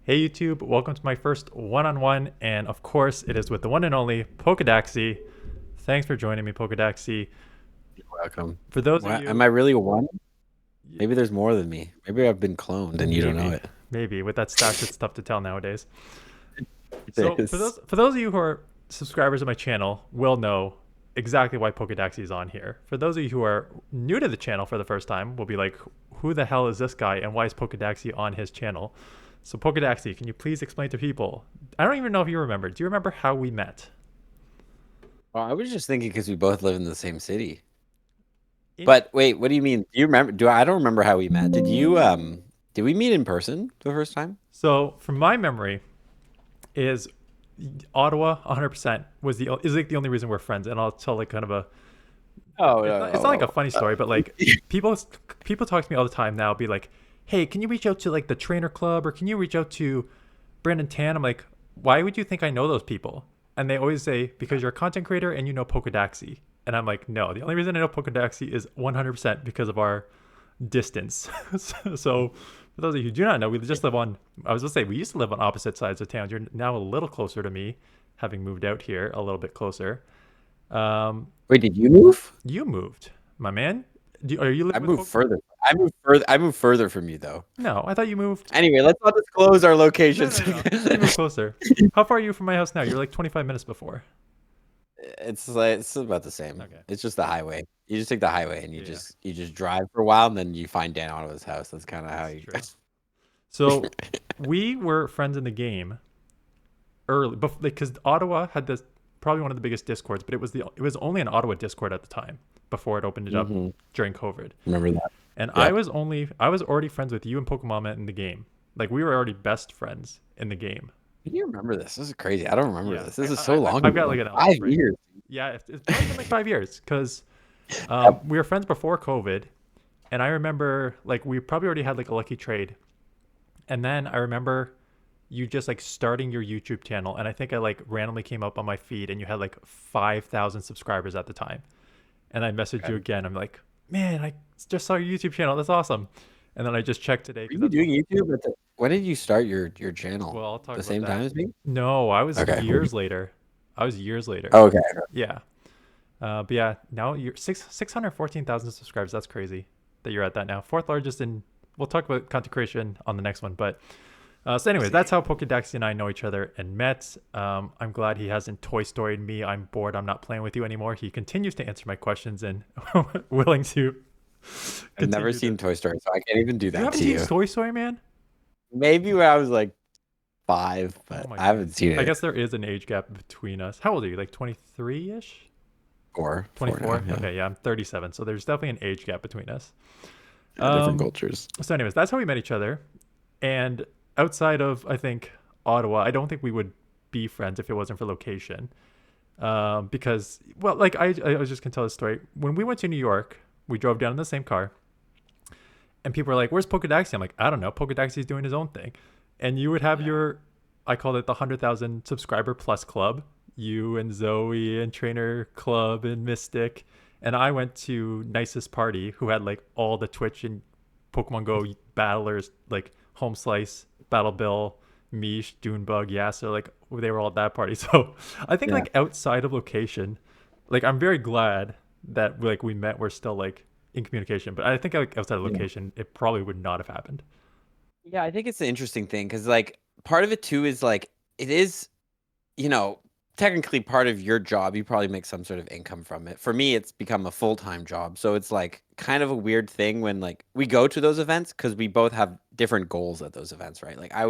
Hey YouTube, welcome to my first one-on-one, and of course it is with the one and only Poke Daxi. Thanks for joining me, Poke Daxi. Welcome. For those of What, am you, I really one? Maybe there's more than me. Maybe I've been cloned and you don't know maybe, it. maybe with that stash, it's tough to tell nowadays. It So for is. those of you who are subscribers of my channel, will know exactly why Poke Daxi is on here. For those of you who are new to the channel for the first time, will be like, who the hell is this guy, and why is Poke Daxi on his channel? So Poke Daxi, can you please explain to people? I don't even know if you remember. Do you remember how we met? Well, I was just thinking because we both live in the same city. In But wait, what do you mean? Do you remember? I don't remember how we met. Did we meet in person the first time? So, from my memory, is Ottawa 100% was the is like the only reason we're friends, and I'll tell like kind of a Oh, it's not like a no, funny no, story, but like no. people people talk to me all the time now, be like, hey, can you reach out to like the trainer club, or can you reach out to Brandon Tan? I'm like, why would you think I know those people? And they always say because you're a content creator and you know Pokedaxi, and I'm like, no, the only reason I know Pokedaxi is 100% because of our distance. So for those of you who do not know, we just live on, I was going to say, we used to live on opposite sides of town. You're now a little closer to me, having moved out here a little bit closer. Um, Wait, did you move? you moved, my man. Are you I living with moved Poke? further. I moved further. I moved further from you though. No, I thought you moved. Anyway, let's not disclose our No, locations. no, no. I thought you moved closer. How far are you from my house now? You're like 25 minutes before. It's about the same. Okay. It's just the highway. You just take the highway and you Yeah, just you just drive for a while and then you find Dan Otto's house. That's kind of how that's you. true. So we were friends in the game early, because Ottawa had this probably one of the biggest discords, but it was only an Ottawa Discord at the time before it opened it up Hmm. during COVID. Remember that? And Yeah. I was already friends with you and Pokemon in the game. Like we were already best friends in the game. Can you remember this? This is crazy. I don't remember Yeah, this. This is so long I've got ago. like an album Five right here. years. Yeah, it's probably been like 5 years because Yep. we were friends before COVID, and I remember like we probably already had like a lucky trade, and then I remember you just like starting your YouTube channel, and I think I like randomly came up on my feed, and you had like 5,000 subscribers at the time, and I messaged you Okay. again. I'm like, man, I just saw your YouTube channel. That's awesome. And then I just checked today Were because you that's doing YouTube when did you start your channel? well, I'll talk The about same time that. as me? No, I was Okay. years later. I was years later. Okay. Yeah. But yeah, now you're 614,000 subscribers. That's crazy that you're at that now. Fourth largest in. We'll talk about content creation on the next one. But so, anyways, that's Easy. how Pokedaxi and I know each other and met. I'm glad he hasn't Toy Storied me. I'm bored. I'm not playing with you anymore. He continues to answer my questions and willing to I've never continue to. seen Toy Story, so I can't even do You that haven't to seen you. Toy Story, man? Maybe when I was like 5, Oh but my I haven't days. seen I it. guess there is an age gap between us. How old are you? Like 23 ish? Four now. 24? Yeah. Okay, yeah, I'm 37. So there's definitely an age gap between us. Yeah, different Um, cultures. so, anyways, that's how we met each other. And outside of, I think, Ottawa, I don't think we would be friends if it wasn't for location. Because, well, like, I was just going to tell this story. When we went to New York, we drove down in the same car, and people were like, where's Pokedaxi? I'm like, I don't know. Pokedaxi's doing his own thing. And you would have Yeah. your, I called it the 100,000 subscriber plus club. You and Zoe and Trainer Club and Mystic. And I went to Nicest Party, who had like all the Twitch and Pokemon Go battlers, like Home Slice, Battle Bill, Mish, Dunebug, Yasser, like they were all at that party. So I think Yeah. like outside of location, like I'm very glad that like we met. We're still like in communication, but I think like outside of Yeah. location, it probably would not have happened. Yeah, I think it's an interesting thing because, like, part of it too is like it is, you know, technically part of your job. You probably make some sort of income from it. For me, it's become a full-time job, so it's like kind of a weird thing when like we go to those events because we both have different goals at those events, right? Like I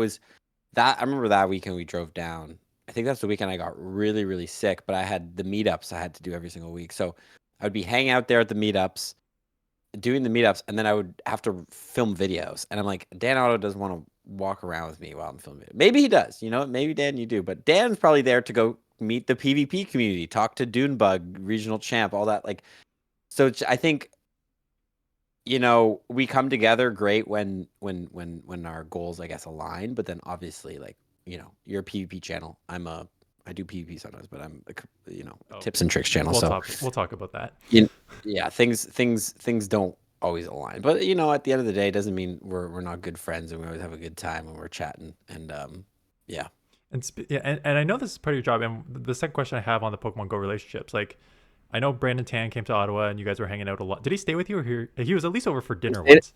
remember that weekend we drove down. I think that's the weekend I got really, really sick, but I had the meetups I had to do every single week, so I would be hanging out there at the meetups doing the meetups, and then I would have to film videos. And I'm like, Dan Otto doesn't want to walk around with me while I'm filming it. Maybe he does, you know, maybe Dan, you do, but Dan's probably there to go meet the PvP community, talk to Dunebug, regional champ, all that. Like, so I think, you know, we come together great when our goals, I guess, align. But then obviously, like, you know, you're a PvP channel. I do PvP sometimes, but I'm a Oh, tips and tricks channel. So we'll talk about that. you, yeah, things don't always aligned. But you know, at the end of the day, it doesn't mean we're not good friends, and we always have a good time when we're chatting. And yeah. Yeah, and I know this is part of your job. And the second question I have on the Pokemon Go relationships, like, I know Brandon Tan came to Ottawa and you guys were hanging out a lot. Did he stay with you, or he was at least over for dinner once?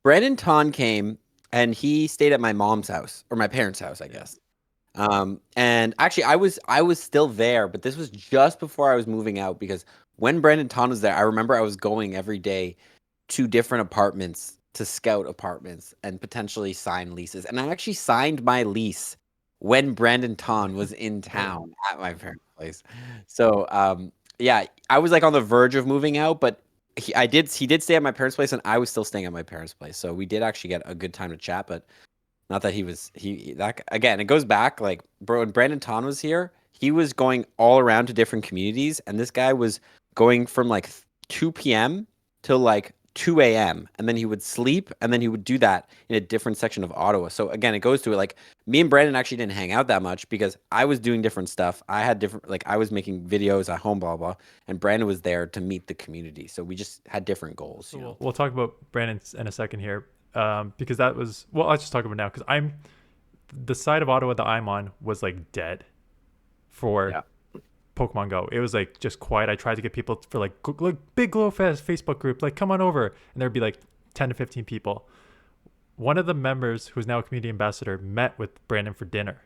Brandon Ton came and he stayed at my mom's house or my parents' house, I guess. And actually, I was still there, but this was just before I was moving out because when Brandon Ton was there, I remember I was going every day to different apartments to scout apartments and potentially sign leases. And I actually signed my lease when Brandon Ton was in town at my parents' place. So yeah, I was like on the verge of moving out, but he did stay at my parents' place and I was still staying at my parents' place. So we did actually get a good time to chat, but not that that again, it goes back like bro, when Brandon Ton was here, he was going all around to different communities, and this guy was going from like 2 p.m. till like 2 a.m. and then he would sleep and then he would do that in a different section of Ottawa. So again, it goes to it like me and Brandon actually didn't hang out that much because I was doing different stuff. I had different like I was making videos at home, blah blah, and Brandon was there to meet the community. So we just had different goals, So you know. we'll talk about Brandon in a second here, because that was well. I'll just talk about it now because I'm the side of Ottawa that I'm on was like dead for Yeah. Pokemon Go. It was like just quiet. I tried to get people for like big Glow Fest Facebook group, like come on over, and there'd be like 10 to 15 people. One of the members, who's now a community ambassador, met with Brandon for dinner,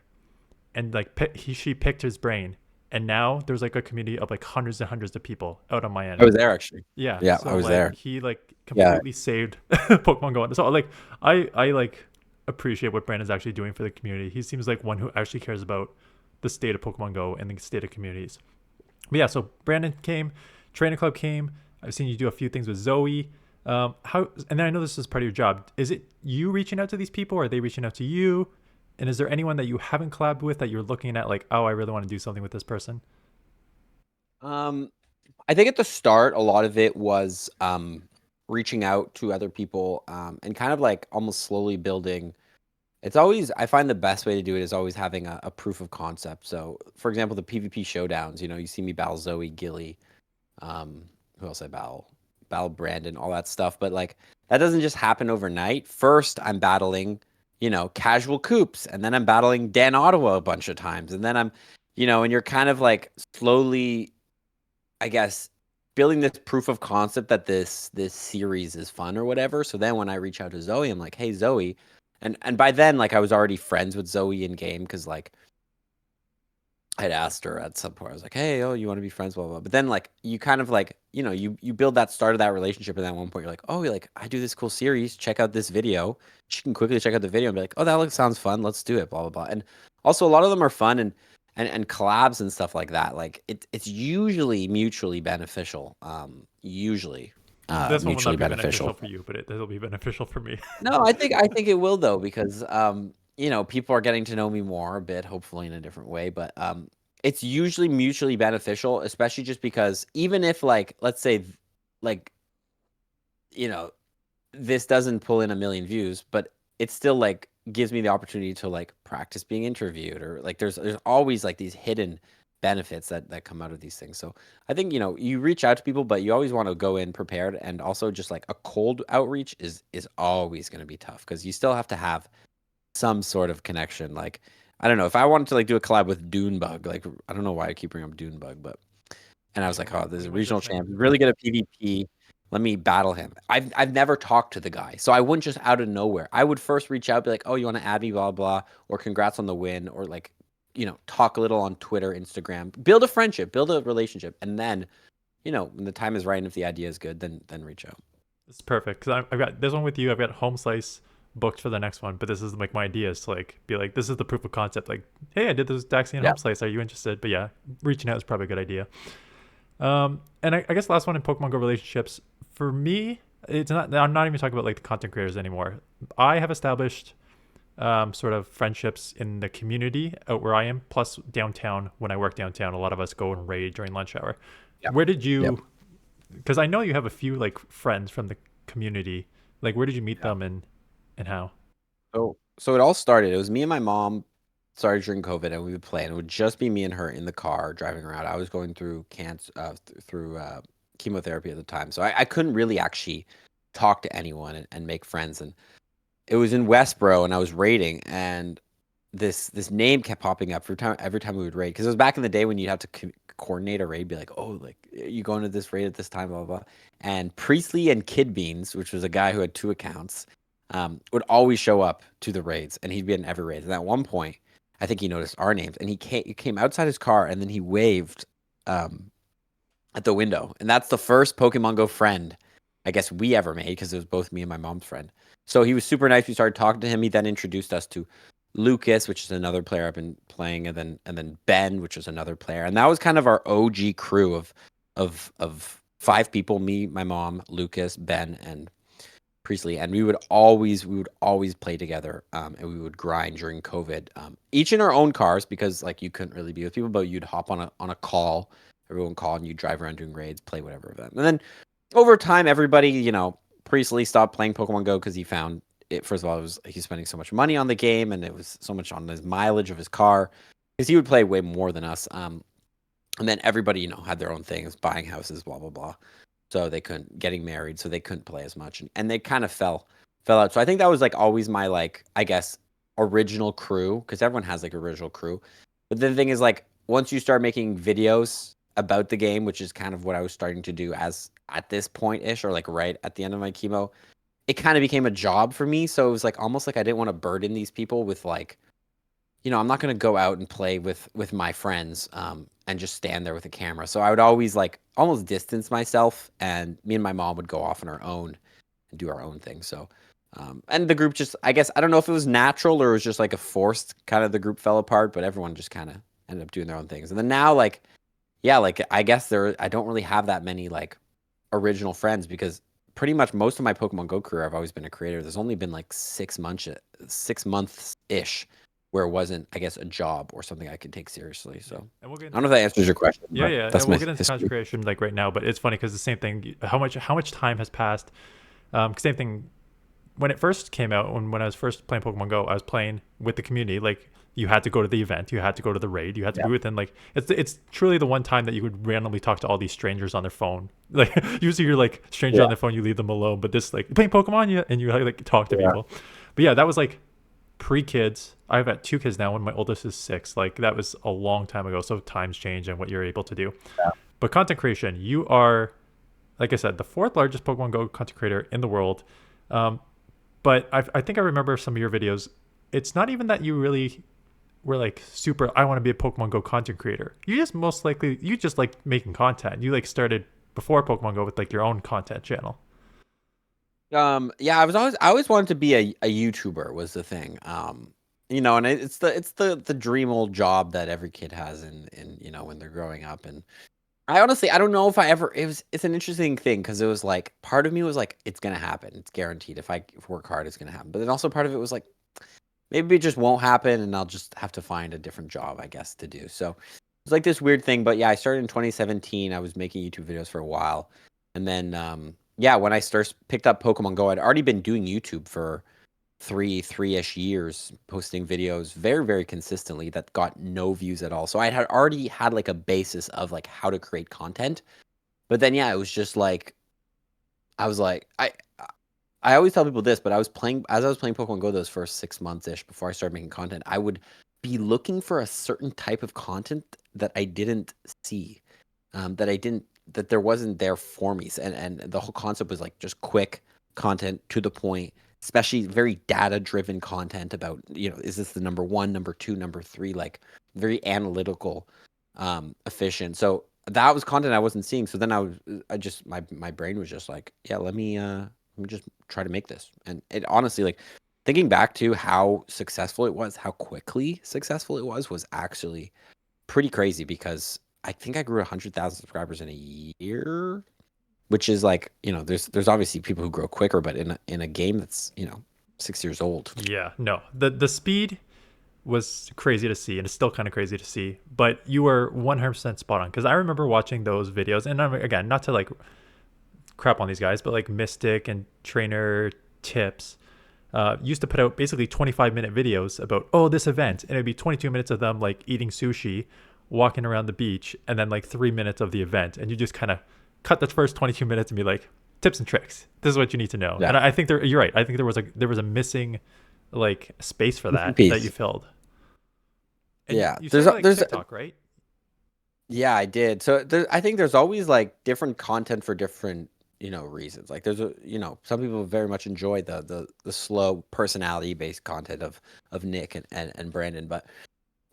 and like she picked his brain, and now there's like a community of like hundreds and hundreds of people out on my I end. was there actually. Yeah, Yeah, I so was like there. he like Yeah. completely saved Pokemon Go. So like I like appreciate what Brandon's actually doing for the community. He seems like one who actually cares about the state of Pokemon Go and the state of communities. But yeah, so Brandon came, Trainer Club came. I've seen you do a few things with Zoe. How? And then I know this is part of your job. Is it you reaching out to these people, or are they reaching out to you? And is there anyone that you haven't collabed with that you're looking at, like, oh, I really want to do something with this person? Um, I think at the start, a lot of it was reaching out to other people and kind of like almost slowly building. It's always, I find the best way to do it is always having a proof of concept. So, for example, the PvP showdowns, you know, you see me battle Zoe, Gilly, um, who else I battle Brandon, all that stuff. But like, that doesn't just happen overnight. First, I'm battling, you know, casual coops, and then I'm battling Dan Ottawa a bunch of times. And then I'm, you know, and you're kind of like slowly I guess building this proof of concept that this series is fun or whatever. So then when I reach out to Zoe, I'm like, "Hey Zoe," and by then like I was already friends with Zoe in game because like I'd asked her at some point. I was like, "Hey, oh, you want to be friends?" Blah blah. But then like you kind of like you know you build that start of that relationship, and then at one point you're like, "Oh, you're like I do this cool series. Check out this video." She can quickly check out the video and be like, "Oh, that looks sounds fun. Let's do it." Blah blah blah. And also a lot of them are fun and collabs and stuff like that. Like it's usually mutually beneficial. Usually This one will mutually not be beneficial beneficial. for you, but it'll be beneficial for me. No, I think it will though because you know people are getting to know me more a bit, hopefully in a different way. But it's usually mutually beneficial, especially just because even if like let's say like you know this doesn't pull in a million views, but it still like gives me the opportunity to like practice being interviewed or like there's always like these hidden benefits that come out of these things. So I think you know you reach out to people, but you always want to go in prepared, and also just like a cold outreach is always going to be tough because you still have to have some sort of connection. Like I don't know if I wanted to like do a collab with Dunebug, like I don't know why I keep bringing up Dunebug, but and I was like, oh, there's We a went to the regional same. champ, he's really good at PvP. Let me battle him. I've never talked to the guy, so I wouldn't just out of nowhere. I would first reach out, be like, oh, you want to add me, blah blah, or congrats on the win, or like, you know, talk a little on Twitter, Instagram, build a friendship, build a relationship, and then, you know, when the time is right and if the idea is good, then reach out. It's perfect because I've got this one with you. I've got Home Slice booked for the next one, but this is like my idea is to like be like, this is the proof of concept. Like, hey, I did this Daxi and Yeah. Home Slice. Are you interested? But yeah, reaching out is probably a good idea. And I guess last one in Pokemon Go relationships for me, it's not. I'm not even talking about like the content creators anymore. I have established sort of friendships in the community out where I am, plus downtown. When I work downtown, a lot of us go and raid during lunch hour. Yeah. Where did Yep. you? Because I know you have a few like friends from the community. Like, where did you meet Yeah. them and how? So it all started. It was me and my mom started during COVID, and we would play, and it would just be me and her in the car driving around. I was going through through chemotherapy at the time, so I couldn't really actually talk to anyone and make friends. And it was in Westboro, and I was raiding, and this name kept popping up every time we would raid, because it was back in the day when you'd have to coordinate a raid, be like, oh, like you going to this raid at this time, blah blah blah. And Priestley and Kid Beans, which was a guy who had 2 accounts, would always show up to the raids, and he'd be in every raid. And at one point, I think he noticed our names, and he came outside his car, and then he waved at the window, and that's the first Pokemon Go friend I guess we ever made, because it was both me and my mom's friend. So he was super nice. We started talking to him. He then introduced us to Lucas, which is another player I've been playing, and then Ben, which is another player. And that was kind of our OG crew of 5 people: me, my mom, Lucas, Ben, and Priestley. And we would always play together, and we would grind during COVID, each in our own cars, because like you couldn't really be with people, but you'd hop on a call, everyone called, and you'd drive around doing raids, play whatever event. And then over time, everybody, Priestley stopped playing Pokemon Go because he found it. First of all, he's spending so much money on the game, and it was so much on his mileage of his car, because he would play way more than us. And then everybody, had their own things, buying houses, blah blah blah. So they couldn't, getting married, so they couldn't play as much, and they kind of fell out. So I think that was like always my, like, I guess, original crew, because everyone has like original crew. But the thing is, like, once you start making videos about the game, which is kind of what I was starting to do as at this point ish, or like right at the end of my chemo, it kind of became a job for me. So it was like almost like I didn't want to burden these people with, like, I'm not going to go out and play with my friends, and just stand there with a camera. So I would always like almost distance myself, and me and my mom would go off on our own and do our own thing. So and the group just, I guess, I don't know if it was natural or it was just like a forced kind of, the group fell apart, but everyone just kind of ended up doing their own things. And then now, like, yeah, like I guess I don't really have that many like original friends, because pretty much most of my Pokemon Go career, I've always been a creator. There's only been like 6 months ish where it wasn't, I guess, a job or something I could take seriously. So And we'll get I don't know if that answers your question. Yeah, yeah. That's And we'll my get into history. content creation like right now, but it's funny because the same thing. How much time has passed? Same thing. When it first came out, when I was first playing Pokemon Go, I was playing with the community. Like, you had to go to the event, you had to go to the raid, you had to be within, like, it's truly the one time that you would randomly talk to all these strangers on their phone. Like, usually you're like stranger on their phone, you leave them alone. But this, like, you playing Pokemon, and you like talk to people. But yeah, that was like pre-kids. I've got 2 kids now, and my oldest is 6. Like, that was a long time ago. So times change and what you're able to do. But content creation, you are, like I said, the 4th largest Pokemon Go content creator in the world. But I think I remember some of your videos. It's not even that you really were like super, I want to be a Pokemon Go content creator. You just you just like making content. You like started before Pokemon Go with like your own content channel. Yeah, I always wanted to be a YouTuber, was the thing. And it's the dream old job that every kid has in when they're growing up. And I honestly, I don't know if it's an interesting thing, because it was like, part of me was like, it's gonna happen, it's guaranteed. If I work hard, it's gonna happen. But then also part of it was like, maybe it just won't happen, and I'll just have to find a different job, I guess, to do. So it's like this weird thing. But yeah, I started in 2017. I was making YouTube videos for a while, and then yeah, when I first picked up Pokemon Go, I'd already been doing YouTube for three-ish years, posting videos very, very consistently that got no views at all. So I had already had like a basis of like how to create content. But then yeah, it was just like, I was like, I always tell people this, but as I was playing Pokemon Go those first 6 months ish before I started making content, I would be looking for a certain type of content that I didn't see, that there wasn't there for me. And the whole concept was like just quick content, to the point, especially very data driven content about, is this the number 1, number 2, number 3, like very analytical, efficient. So that was content I wasn't seeing. So then my brain was just like, yeah, let me just try to make this. And it honestly, like, thinking back to how successful it was, how quickly successful it was actually pretty crazy, because I think I grew 100,000 subscribers in a year, which is like, there's obviously people who grow quicker, but in a game that's 6 years old. Yeah, no, the speed was crazy to see, and it's still kind of crazy to see. But you were 100% spot on, because I remember watching those videos, and again, not to like crap on these guys, but like Mystic and Trainer Tips used to put out basically 25-minute videos about, this event, and it'd be 22 minutes of them like eating sushi, walking around the beach, and then like 3 minutes of the event, and you just kind of cut the first 22 minutes and be like, tips and tricks. This is what you need to know. Yeah. And I think you're right. I think there was a missing like space for Missing that you piece. filled. And Yeah. you There's started like there's TikTok, right? Yeah, I did. So I think there's always like different content for different, reasons. Like there's some people very much enjoy the slow personality based content of Nick and Brandon. But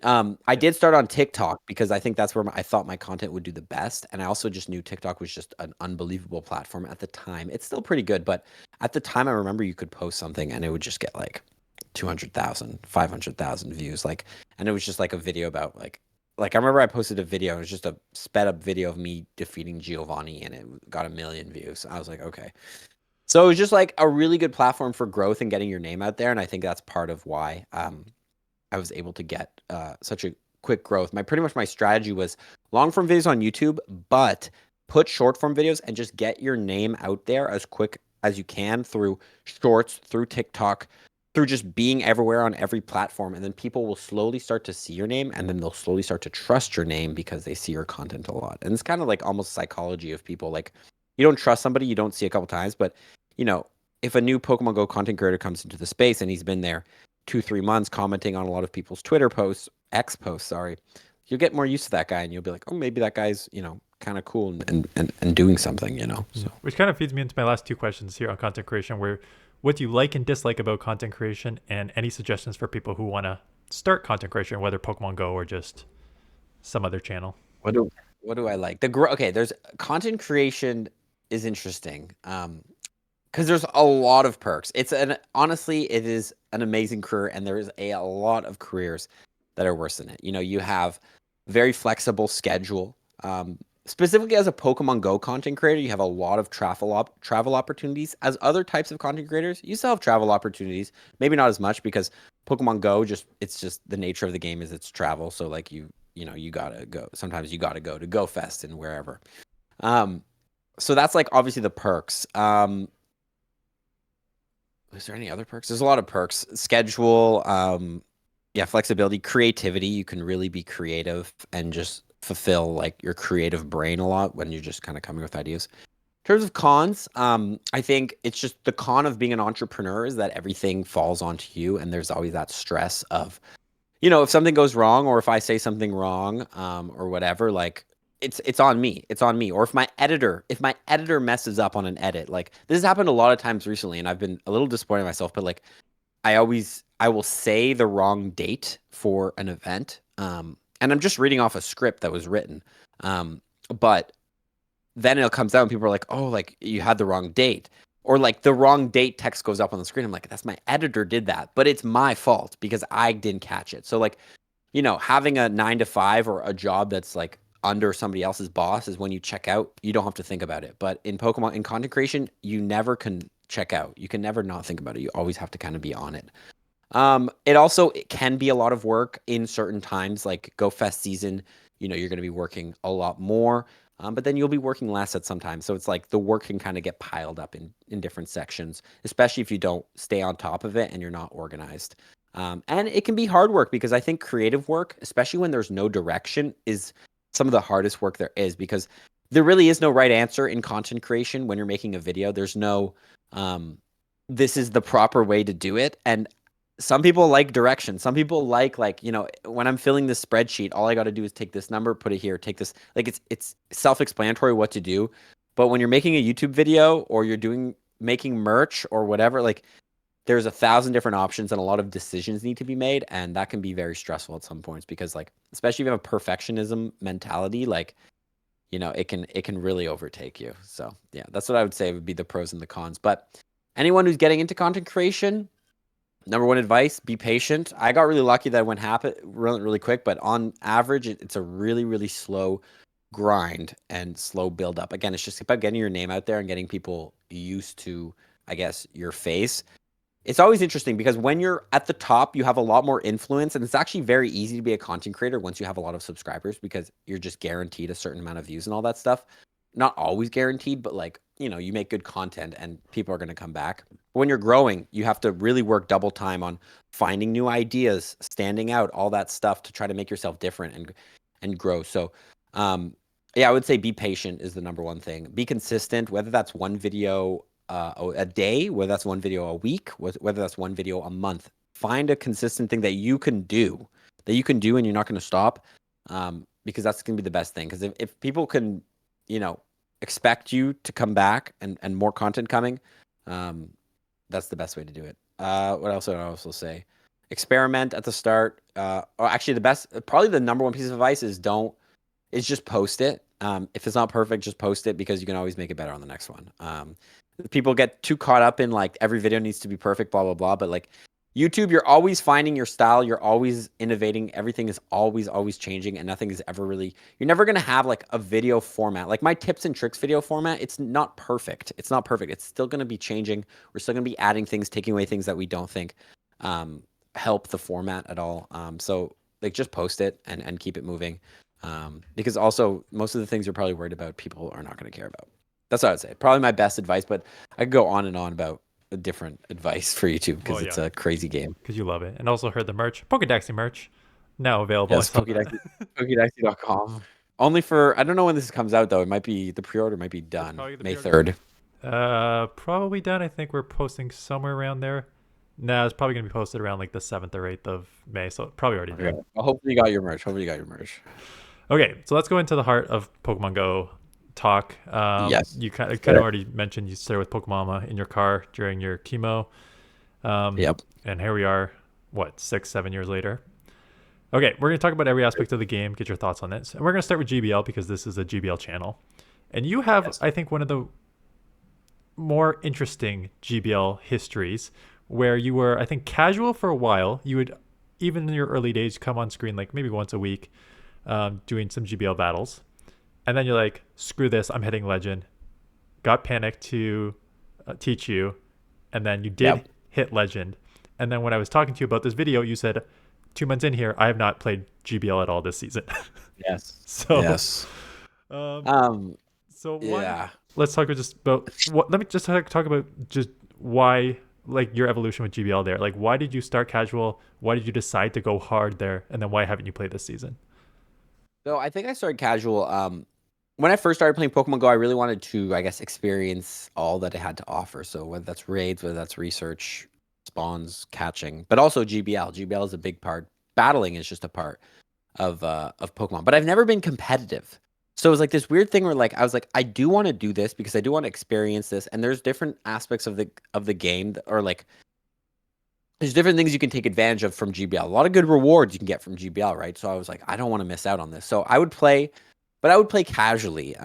I Yeah. did start on TikTok because I think that's where I thought my content would do the best. And I also just knew TikTok was just an unbelievable platform at the time. It's still pretty good, but at the time I remember you could post something and it would just get like 200,000, 500,000 views. And it was just like a video about like I remember I posted a video. It was just a sped up video of me defeating Giovanni, and it got 1 million views. I was like, okay. So it was just like a really good platform for growth and getting your name out there. And I think that's part of why I was able to get such a quick growth. Pretty much my strategy was long form videos on YouTube, but put short form videos and just get your name out there as quick as you can through shorts, through TikTok, through just being everywhere on every platform. And then people will slowly start to see your name, and then they'll slowly start to trust your name because they see your content a lot. And it's kind of like almost psychology of people. Like you don't trust somebody you don't see a couple times, but if a new Pokemon Go content creator comes into the space and he's been there 2-3 months commenting on a lot of people's Twitter posts, X posts, sorry, you'll get more used to that guy, and you'll be like, oh, maybe that guy's kind of cool and doing something. So Which kind of feeds me into my last two questions here on content creation, where what do you like and dislike about content creation, and any suggestions for people who want to start content creation, whether Pokemon Go or just some other channel. What do I like? Okay, there's content creation is interesting. Because there's a lot of perks. Honestly, it is an amazing career, and there is a lot of careers that are worse than it. You have very flexible schedule. Specifically as a Pokemon Go content creator, you have a lot of travel opportunities. As other types of content creators, you still have travel opportunities. Maybe not as much because Pokemon Go it's just the nature of the game is it's travel. So like you gotta go. Sometimes you gotta go to Go Fest and wherever. So that's like obviously the perks. Is there any other perks? There's a lot of perks. Schedule, flexibility, creativity. You can really be creative and just fulfill like your creative brain a lot when you're just kind of coming with ideas. In terms of cons, I think it's just the con of being an entrepreneur is that everything falls onto you, and there's always that stress of, if something goes wrong or if I say something wrong, or whatever, like it's on me. It's on me. Or if my editor messes up on an edit, like this has happened a lot of times recently, and I've been a little disappointed in myself, but like I will say the wrong date for an event. And I'm just reading off a script that was written. But then it comes out and people are like, oh, like you had the wrong date. Or like the wrong date text goes up on the screen. I'm like, that's my editor did that. But it's my fault because I didn't catch it. So like, having a 9 to 5 or a job that's like under somebody else's boss is when you check out, you don't have to think about it. But in content creation, you never can check out. You can never not think about it. You always have to kind of be on it. It can be a lot of work in certain times, like Go Fest season, you're going to be working a lot more, but then you'll be working less at some time. So it's like the work can kind of get piled up in different sections, especially if you don't stay on top of it and you're not organized. And it can be hard work because I think creative work, especially when there's no direction, is some of the hardest work there is, because there really is no right answer in content creation. When you're making a video, there's no, this is the proper way to do it. And some people like direction. Some people like, when I'm filling this spreadsheet, all I got to do is take this number, put it here, take this, like it's self-explanatory what to do. But when you're making a YouTube video or you're making merch or whatever, like there's 1,000 different options and a lot of decisions need to be made. And that can be very stressful at some points because like, especially if you have a perfectionism mentality, like, it can really overtake you. So yeah, that's what I would say would be the pros and the cons. But anyone who's getting into content creation, number one advice, be patient. I got really lucky that it went really quick, but on average, it's a really, really slow grind and slow build up. Again, it's just about getting your name out there and getting people used to, I guess, your face. It's always interesting because when you're at the top, you have a lot more influence, and it's actually very easy to be a content creator once you have a lot of subscribers because you're just guaranteed a certain amount of views and all that stuff. Not always guaranteed, but like, you make good content and people are going to come back. When you're growing, you have to really work double time on finding new ideas, standing out, all that stuff to try to make yourself different and grow. So Yeah, I would say be patient is the number one thing. Be consistent, whether that's one video a day, whether that's one video a week, whether that's one video a month. Find a consistent thing that you can do, and you're not going to stop, because that's going to be the best thing. Because if people can, you know, expect you to come back and more content coming, um, that's the best way to do it. What else would I also say? Experiment at the start. Or actually, probably the number one piece of advice is just post it. If it's not perfect, just post it, because you can always make it better on the next one. People get too caught up in like every video needs to be perfect, blah blah blah. But like YouTube, you're always finding your style. You're always innovating. Everything is always changing, and nothing is ever really. You're never gonna have like a video format. Like my tips and tricks video format, it's not perfect. It's not perfect. It's still gonna be changing. We're still gonna be adding things, taking away things that we don't think help the format at all. So like just post it and keep it moving. Because also most of the things you're probably worried about, people are not going to care about. That's what I would say. Probably my best advice, but I could go on and on about a different advice for YouTube because it's a crazy game. Because you love it. And also heard the merch, Poke Daxi merch, now available. Yes, Pokedaxi.com. Only for, I don't know when this comes out though. It might be, the pre-order might be done May 3rd. Probably done. I think we're posting somewhere around there. Nah, it's probably going to be posted around like the 7th or 8th of May. So probably already done. Well, hopefully you got your merch. Okay, so let's go into the heart of Pokemon Go talk. Yes. You kind of already mentioned you started with Pokemon in your car during your chemo. Yep. And here we are, 6-7 years later. Okay, we're going to talk about every aspect of the game, get your thoughts on this. And we're going to start with GBL because this is a GBL channel. And you have, I think, one of the more interesting GBL histories where you were, I think, casual for a while. You would, even in your early days, come on screen like maybe once a week, doing some GBL battles. And then you're like, screw this, I'm hitting Legend. Got Panic to teach you. And then you did hit Legend. And then when I was talking to you about this video, you said, 2 months in here, I have not played GBL at all this season. Yes. So, yes. So why? Let's talk just about what. Let me just talk about just why, like your evolution with GBL there. Like, why did you start casual? Why did you decide to go hard there? And then why haven't you played this season? So I think I started casual. When I first started playing Pokemon Go, I really wanted to, I guess, experience all that it had to offer. So whether that's raids, whether that's research, spawns, catching, but also GBL. GBL is a big part. Battling is just a part of Pokemon. But I've never been competitive. So it was like this weird thing where like I was like, I do want to do this because I do want to experience this. And there's different aspects of the game or like there's different things you can take advantage of from GBL. A lot of good rewards you can get from GBL, right? So I was like, I don't want to miss out on this. So I would play, but I would play casually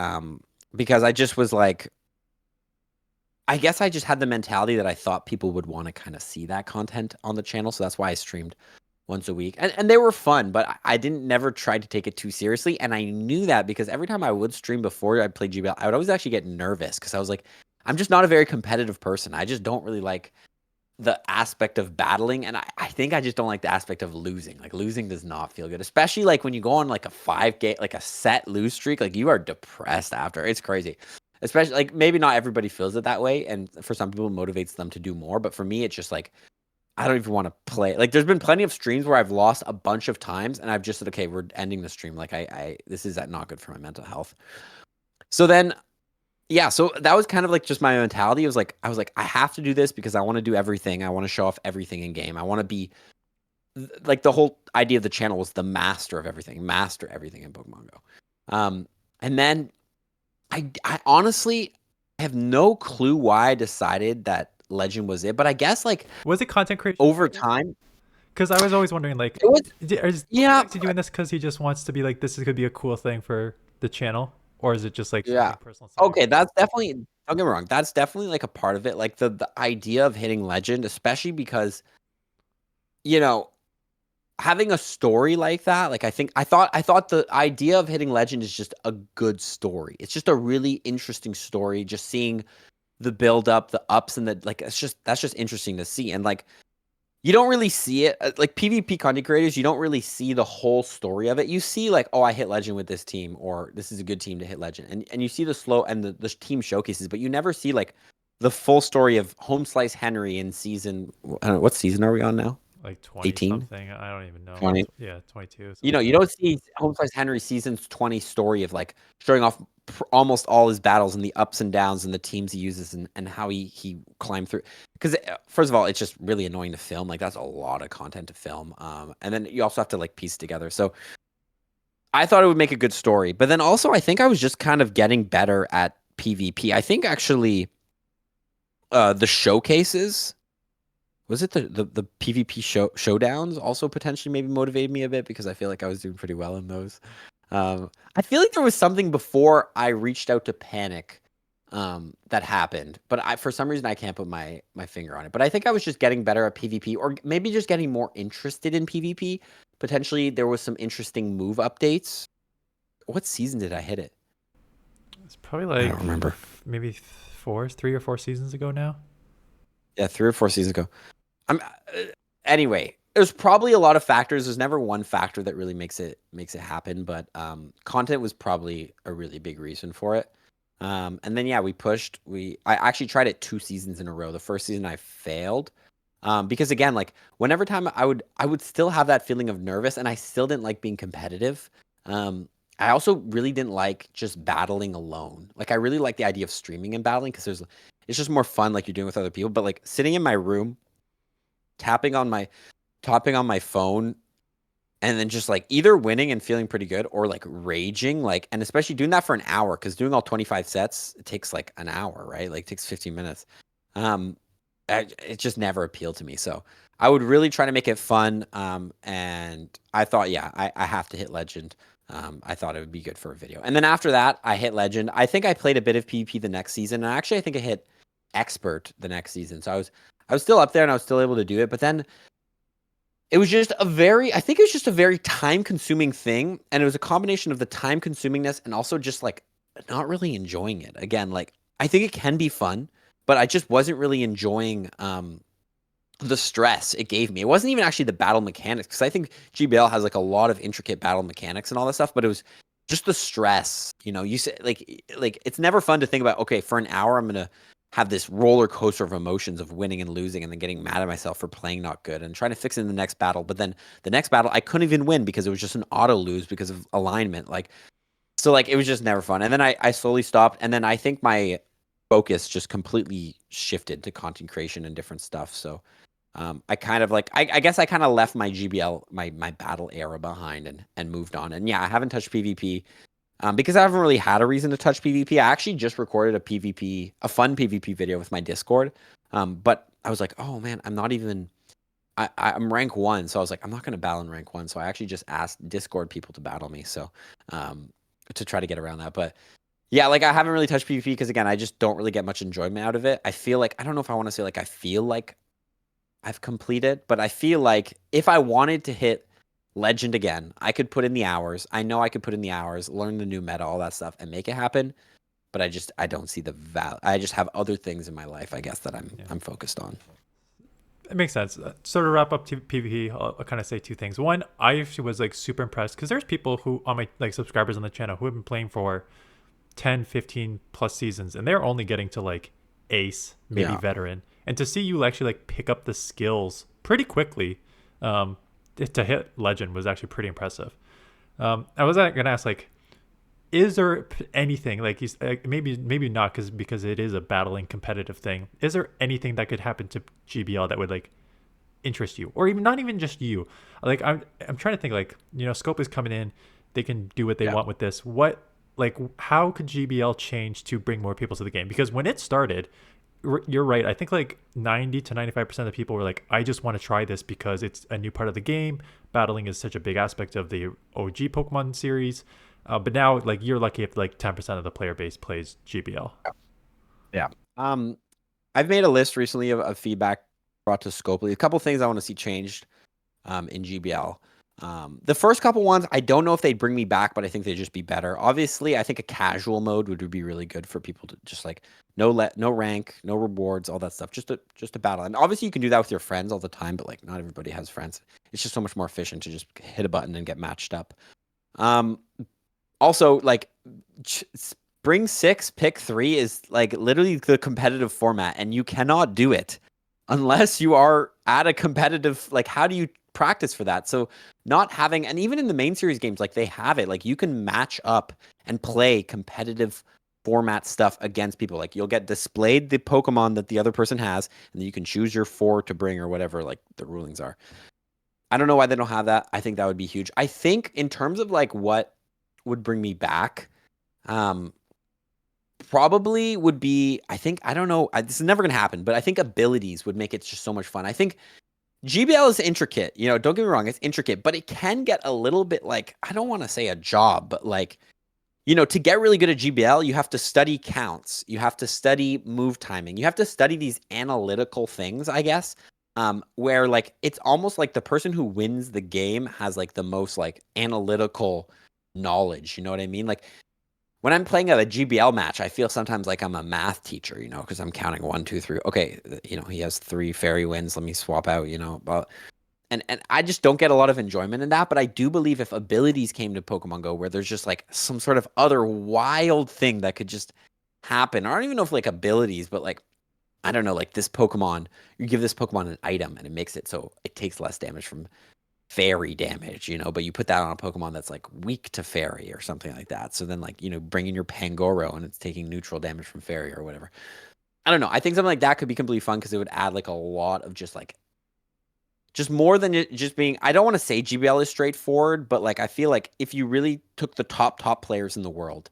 because I just was like, I guess I just had the mentality that I thought people would want to kind of see that content on the channel. So that's why I streamed once a week. And they were fun, but I didn't never try to take it too seriously. And I knew that because every time I would stream before I played GBL, I would always actually get nervous because I was like, I'm just not a very competitive person. I just don't really like the aspect of battling. And I think I just don't like the aspect of losing. Like losing does not feel good, especially like when you go on like a 5-game, like a set lose streak, like you are depressed after. It's crazy. Especially like maybe not everybody feels it that way. And for some people it motivates them to do more. But for me, it's just like, I don't even want to play. Like there's been plenty of streams where I've lost a bunch of times and I've just said, okay, we're ending the stream. Like this is not good for my mental health. So then, yeah, so that was kind of like just my mentality. I was like, I have to do this because I want to do everything. I want to show off everything in game. I want to be like the whole idea of the channel was the master of everything, master everything in Pokemon Go. And then I honestly have no clue why I decided that Legend was it, but I guess like was it content creation over time? Because I was always wondering, like, is he doing this because he just wants to be like, this is gonna be a cool thing for the channel, or is it just like personal? Okay, that's definitely. Don't get me wrong. That's definitely like a part of it. Like the idea of hitting Legend, especially because, you know, having a story like that. Like I thought the idea of hitting Legend is just a good story. It's just a really interesting story. Just seeing the build up, the ups and the like. That's just interesting to see. And like, you don't really see it. Like PvP content creators, you don't really see the whole story of it. You see like, oh, I hit Legend with this team, or this is a good team to hit Legend, and you see the slow and the team showcases, but you never see like the full story of Home Slice Henry in season. I don't know, what season are we on now? like 20 18, something. I don't even know. 20. Yeah, 22 You something know, like you that. don't see Home Slice Henry seasons 20 story of like showing off almost all his battles and the ups and downs and the teams he uses and how he climbed through. Because first of all, it's just really annoying to film. Like that's a lot of content to film. And then you also have to like piece together. So I thought it would make a good story, but then also I think I was just kind of getting better at PvP. I think actually the showcases was it the PvP showdowns also potentially maybe motivated me a bit because I feel like I was doing pretty well in those. I feel like there was something before I reached out to Panic that happened, but for some reason I can't put my finger on it. But I think I was just getting better at PvP, or maybe just getting more interested in PvP. Potentially there was some interesting move updates. What season did I hit it? It's probably I like don't remember. maybe 3 or 4 seasons ago now. Yeah, 3 or 4 seasons ago. I'm anyway. There's probably a lot of factors. There's never one factor that really makes it happen, but content was probably a really big reason for it. And then yeah, we pushed. I actually tried it 2 seasons in a row. The first season I failed because again, like whenever time I would still have that feeling of nervous, and I still didn't like being competitive. Um, I also really didn't like just battling alone. Like I really like the idea of streaming and battling because it's just more fun like you're doing with other people. But like sitting in my room tapping on my phone and then just like either winning and feeling pretty good or like raging like, and especially doing that for an hour because doing all 25 sets it takes like an hour, right? Like it takes 15 minutes. um it just never appealed to me, so I would really try to make it fun. And I thought, yeah, I have to hit legend. I thought it would be good for a video, and then after that I hit legend. I think I played a bit of PvP the next season, and actually I think I hit expert the next season, so I was still up there and I was still able to do it. But then it was just I think it was just a very time consuming thing. And it was a combination of the time consumingness and also just like not really enjoying it. Again, like I think it can be fun, but I just wasn't really enjoying the stress it gave me. It wasn't even actually the battle mechanics because I think GBL has like a lot of intricate battle mechanics and all that stuff, but it was just the stress. You know, you say like it's never fun to think about, okay, for an hour I'm gonna have this roller coaster of emotions of winning and losing and then getting mad at myself for playing not good and trying to fix it in the next battle. But then the next battle I couldn't even win because it was just an auto lose because of alignment. Like so like it was just never fun. And then I slowly stopped, and then I think my focus just completely shifted to content creation and different stuff. So I kind of like I guess I kind of left my GBL my battle era behind and moved on. And yeah, I haven't touched PvP because I haven't really had a reason to touch PvP. I actually just recorded a fun PvP video with my Discord. But I was like, oh man, I'm not even. I'm rank 1, so I was like, I'm not going to battle in rank 1. So I actually just asked Discord people to battle me, so to try to get around that. But yeah, like I haven't really touched PvP because again, I just don't really get much enjoyment out of it. I feel like I don't know if I want to say like I feel like I've completed, but I feel like if I wanted to hit legend again, I could put in the hours. I know I could put in the hours, learn the new meta, all that stuff, and make it happen. But I don't see the value. I just have other things in my life, I guess, that Yeah, I'm focused on. it makes sense. So to wrap up PvP, I'll kind of say two things. One, I actually was like super impressed because there's people who on my like subscribers on the channel who have been playing for 10, 15 plus seasons, and they're only getting to like ace, maybe Yeah, veteran. And to see you actually like pick up the skills pretty quickly to hit legend was actually pretty impressive. I was gonna ask like, is there anything like maybe not because it is a battling competitive thing. Is there anything that could happen to GBL that would like interest you, or even not even just you? Like I'm trying to think like Scope is coming in, they can do what they yeah, want with this. What like how could GBL change to bring more people to the game? Because when it started, you're right. I think like 90 to 95% of the people were like, I just want to try this because it's a new part of the game. Battling is such a big aspect of the OG Pokemon series. But now, like, you're lucky if like 10% of the player base plays GBL. yeah. Um, I've made a list recently of feedback brought to Scopely. A couple things I want to see changed in GBL. The first couple ones, I don't know if they'd bring me back, but I think they'd just be better. Obviously, I think a casual mode would be really good for people to just like no rank, no rewards, all that stuff. Just a battle. And obviously you can do that with your friends all the time, but like not everybody has friends. It's just so much more efficient to just hit a button and get matched up. Um, Also, like Spring 6 pick 3 is like literally the competitive format, and you cannot do it unless you are at a competitive, like, how do you practice for that? So not having, and even in the main series games, like they have it, like you can match up and play competitive format stuff against people. Like you'll get displayed the Pokemon that the other person has, and then you can choose your 4 to bring or whatever, like the rulings are. I don't know why they don't have that. I think that would be huge. I think in terms of like what would bring me back, um, probably would be, I think, I don't know, this is never going to happen, but I think abilities would make it just so much fun. I think GBL is intricate, don't get me wrong, it's intricate, but it can get a little bit like, I don't want to say a job, but like, to get really good at GBL, you have to study counts, you have to study move timing, you have to study these analytical things, I guess, where like it's almost like the person who wins the game has like the most like analytical knowledge, you know what I mean? Like when I'm playing a GBL match, I feel sometimes like I'm a math teacher, because I'm counting 1, 2, 3. Okay, he has 3 fairy wins. Let me swap out, but and I just don't get a lot of enjoyment in that. But I do believe if abilities came to Pokemon Go, where there's just like some sort of other wild thing that could just happen. I don't even know if like abilities, but like I don't know, like this Pokemon, you give this Pokemon an item and it makes it so it takes less damage from fairy damage, but you put that on a Pokemon that's like weak to fairy or something like that. So then like, bring in your Pangoro and it's taking neutral damage from fairy or whatever. I don't know. I think something like that could be completely fun because it would add like a lot of just more than it just being, I don't want to say GBL is straightforward, but like I feel like if you really took the top players in the world,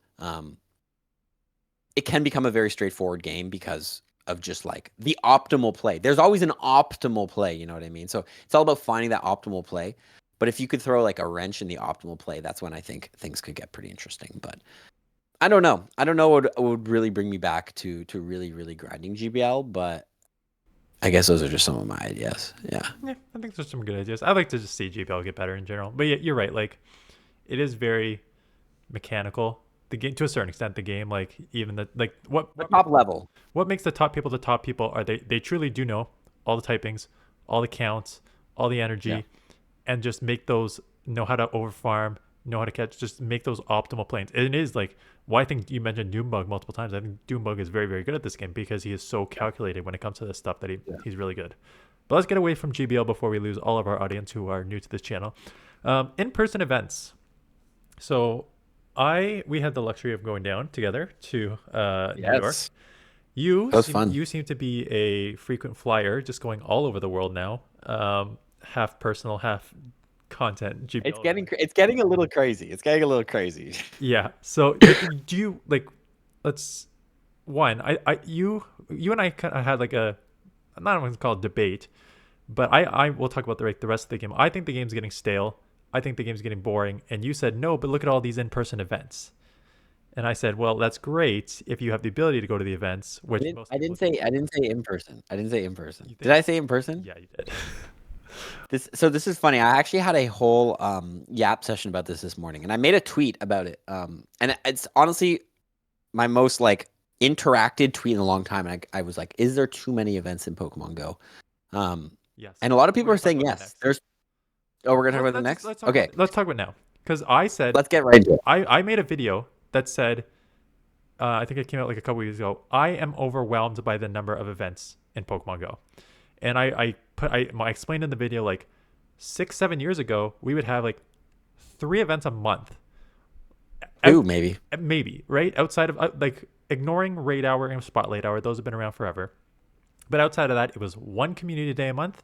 it can become a very straightforward game because of just like the optimal play. There's always an optimal play, you know what I mean? So it's all about finding that optimal play. But if you could throw like a wrench in the optimal play, that's when I think things could get pretty interesting. But I don't know. I don't know what would really bring me back to really, really grinding GBL, but I guess those are just some of my ideas. Yeah. Yeah, I think there's some good ideas. I like to just see GBL get better in general. But yeah, you're right. Like, it is very mechanical. The game, to a certain extent, the game, like even the like The top level. what makes the top people the top people are they truly do know all the typings, all the counts, all the Yeah. energy, and just make those, know how to overfarm, know how to catch, just make those optimal planes. And it is like why I think you mentioned Doombug multiple times. I think Doombug is very, very good at this game because he is so calculated when it comes to this stuff that he's really good. But let's get away from GBL before we lose all of our audience who are new to this channel. In-person events. So we had the luxury of going down together to New York. Yes. You That was seem, fun. you seem to be a frequent flyer, just going all over the world now. Half personal, half content. It's GBL. getting a little crazy. It's getting a little crazy. Yeah. So do you like? Let's one. You and I kind of had like a, I'm not going to call it debate, but I will talk about the rest of the game. I think the game's getting stale. I think the game's getting boring. And you said no, but look at all these in-person events. And I said, well, that's great if you have the ability to go to the events, which most I people didn't do. say I didn't say in person. I didn't say in person. You Did did. I say in person? Yeah, you did. This is funny. I actually had a whole yap session about this morning, and I made a tweet about it. And it's honestly my most like interacted tweet in a long time. And I was like, is there too many events in Pokemon Go? Yes. And a lot of We're people gonna are talk saying about that yes. next. We're gonna talk Well, about the next. let's talk Okay, about let's talk about now, because I said let's get right into it. I made a video that said I think it came out like a couple weeks ago. I am overwhelmed by the number of events in Pokemon Go, and I explained in the video like 6-7 years ago we would have like 3 events a month. Two maybe. Maybe right outside of like ignoring raid hour and spotlight hour, those have been around forever. But outside of that, it was one community day a month,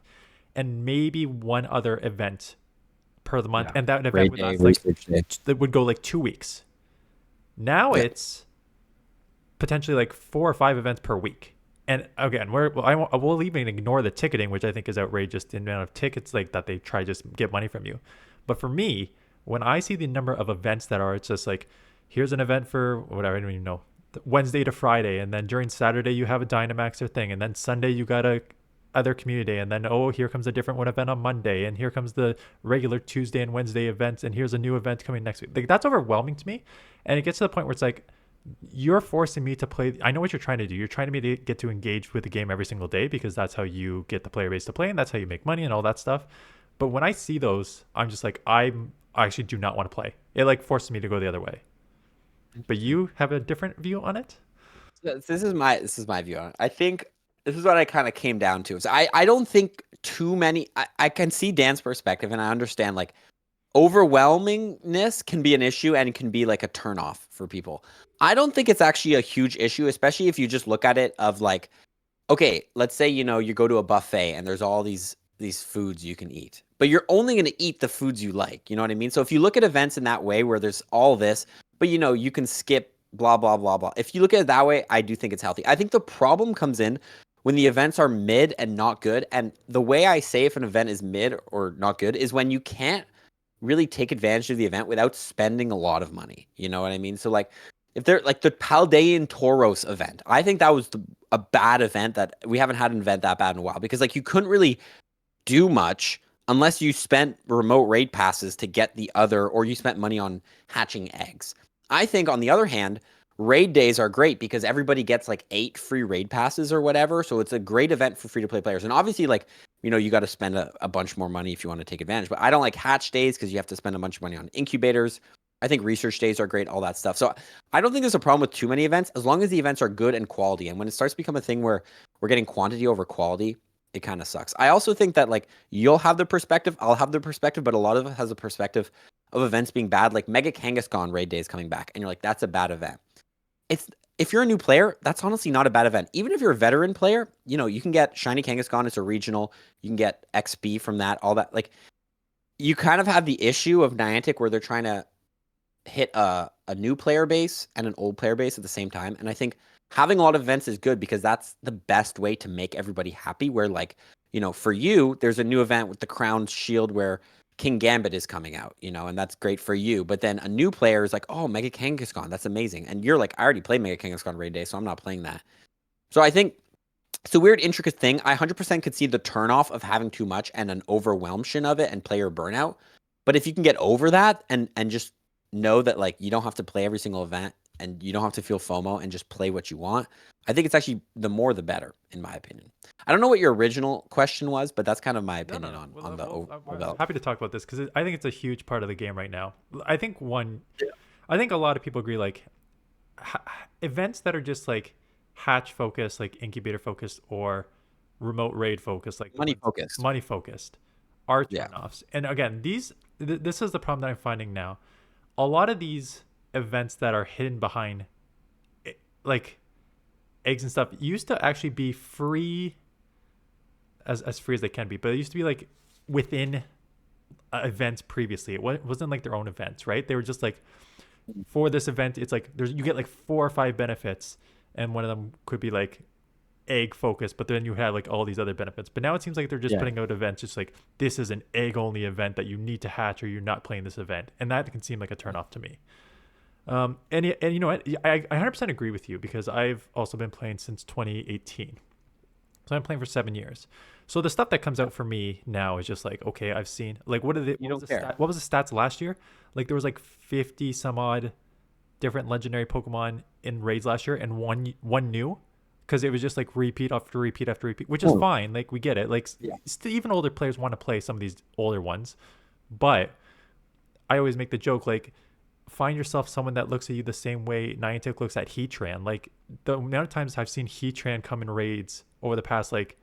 and maybe one other event per the month, Yeah. and that event Raid would day, last like research day. that would go like 2 weeks. Now Yeah. it's potentially like 4 or 5 events per week. And again, we'll even ignore the ticketing, which I think is outrageous. The amount of tickets like that they try just get money from you. But for me, when I see the number of events that are, it's just like, here's an event for whatever, I don't even know, Wednesday to Friday, and then during Saturday you have a Dynamaxer thing, and then Sunday you got a other community day, and then here comes a different one event on Monday, and here comes the regular Tuesday and Wednesday events, and here's a new event coming next week. Like that's overwhelming to me, and it gets to the point where it's like you're forcing me to play. I know what you're trying to do. You're trying to get to engage with the game every single day because that's how you get the player base to play, and that's how you make money and all that stuff. But when I see those, I'm just like, I actually do not want to play. It like forces me to go the other way. But you have a different view on it? This is my view on it. I think this is what I kind of came down to. Is I don't think too many. I can see Dan's perspective, and I understand like overwhelmingness can be an issue and can be like a turnoff for people. I don't think it's actually a huge issue, especially if you just look at it of like, okay, let's say you go to a buffet and there's all these foods you can eat, but you're only going to eat the foods you like. You know what I mean? So if you look at events in that way where there's all this, but you can skip blah blah blah blah. If you look at it that way, I do think it's healthy. I think the problem comes in when the events are mid and not good. And the way I say if an event is mid or not good is when you can't really take advantage of the event without spending a lot of money. You know what I mean? So like if they're like the Paldean Toros event, I think that was a bad event that we haven't had an event that bad in a while because like you couldn't really do much unless you spent remote raid passes to get the other, or you spent money on hatching eggs. I think on the other hand, raid days are great because everybody gets like 8 free raid passes or whatever. So it's a great event for free to play players. And obviously like, you got to spend a bunch more money if you want to take advantage. But I don't like hatch days because you have to spend a bunch of money on incubators. I think research days are great, all that stuff. So I don't think there's a problem with too many events as long as the events are good and quality. And when it starts to become a thing where we're getting quantity over quality, it kind of sucks. I also think that like you'll have the perspective, I'll have the perspective, but a lot of us has a perspective of events being bad. Like Mega Kangaskhan raid days coming back, and you're like, that's a bad event. If you're a new player, that's honestly not a bad event. Even if you're a veteran player, you can get Shiny Kangaskhan. It's a regional. You can get XP from that, all that. Like, you kind of have the issue of Niantic where they're trying to hit a new player base and an old player base at the same time. And I think having a lot of events is good because that's the best way to make everybody happy. Where like, for you, there's a new event with the Crown Shield where King Gambit is coming out, and that's great for you. But then a new player is like, oh, Mega Kangaskhan, that's amazing. And you're like, I already played Mega Kangaskhan Raid Day, so I'm not playing that. So I think it's a weird, intricate thing. I 100% could see the turnoff of having too much and an overwhelmation of it and player burnout. But if you can get over that and just know that like you don't have to play every single event and you don't have to feel FOMO and just play what you want, I think it's actually the more the better, in my opinion. I don't know what your original question was, but that's kind of my opinion No. on the I'm happy to talk about this because I think it's a huge part of the game right now. I think I think a lot of people agree like events that are just like hatch focused, like incubator focused, or remote raid focused, like money focused, are turnoffs. And again, this is the problem that I'm finding now. A lot of these events that are hidden behind like eggs and stuff used to actually be free, as free as they can be, but it used to be like within events previously. It wasn't like their own events, right? They were just like, for this event, it's like you get like 4 or 5 benefits, and one of them could be like egg focused, but then you have like all these other benefits. But now it seems like they're just putting out events just like, this is an egg only event that you need to hatch or you're not playing this event, and that can seem like a turnoff to me. And you know what, I 100% agree with you because I've also been playing since 2018, so I'm playing for 7 years. So the stuff that comes out for me now is just like, okay, I've seen like what was the stats last year? Like there was like 50 some odd different legendary Pokemon in raids last year, and one new, because it was just like repeat after repeat after repeat, which is fine. Like we get it. Like even older players want to play some of these older ones, but I always make the joke like, find yourself someone that looks at you the same way Niantic looks at Heatran. Like the amount of times I've seen Heatran come in raids over the past like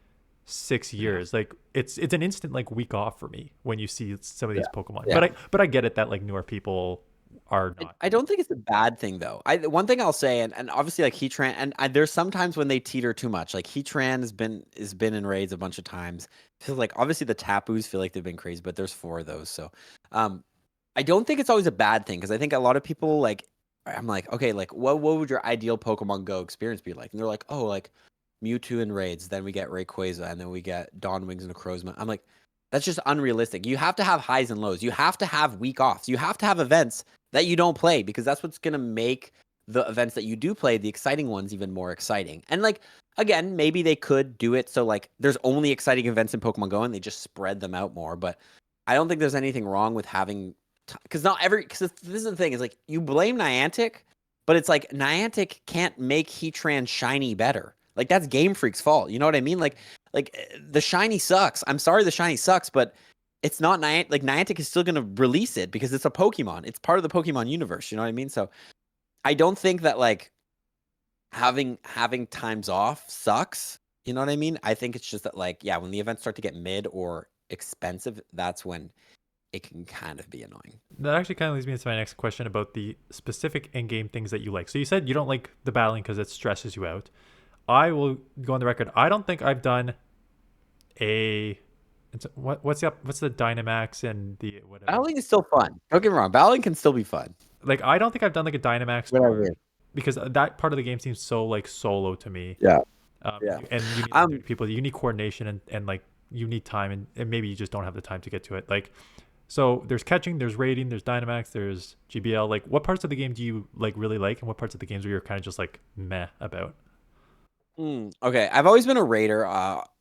6 years, like it's an instant like week off for me when you see some of these Pokemon. But I get it that like newer people are not. I don't think it's a bad thing though. One thing I'll say, and obviously like Heatran, and there's sometimes when they teeter too much. Like Heatran has been in raids a bunch of times. Feels like obviously the Tapus feel like they've been crazy, but there's 4 of those. So I don't think it's always a bad thing because I think a lot of people like, I'm like, okay, like what would your ideal Pokemon Go experience be like? And they're like, oh, like Mewtwo in raids, then we get Rayquaza, and then we get Dawnwings and Necrozma. I'm like, that's just unrealistic. You have to have highs and lows. You have to have week offs. You have to have events that you don't play because that's what's going to make the events that you do play, the exciting ones, even more exciting. And like, again, maybe they could do it so like there's only exciting events in Pokemon Go and they just spread them out more. But I don't think there's anything wrong with having, because this is the thing, is like you blame Niantic, but it's like Niantic can't make Heatran shiny better. Like that's Game Freak's fault. You know what I mean? Like the shiny sucks. I'm sorry the shiny sucks, but it's not Niantic. Like Niantic is still going to release it because it's a Pokemon. It's part of the Pokemon universe. You know what I mean? So I don't think that like having times off sucks. You know what I mean? I think it's just that, like, yeah, when the events start to get mid or expensive, that's when it can kind of be annoying. That actually kind of leads me into my next question about the specific in-game things that you like. So you said you don't like the battling because it stresses you out. I will go on the record. I don't think I've done a what's the Dynamax and the whatever. Battling is still fun. Don't get me wrong. Battling can still be fun. Like I don't think I've done like a Dynamax Whatever. tour because that part of the game seems so like solo to me. Yeah. Yeah. And you need like 30 people. You need coordination and like you need time and maybe you just don't have the time to get to it. Like so there's catching, there's raiding, there's Dynamax, there's GBL. Like what parts of the game do you like really like and what parts of the games where you're kind of just like meh about? Okay, I've always been a raider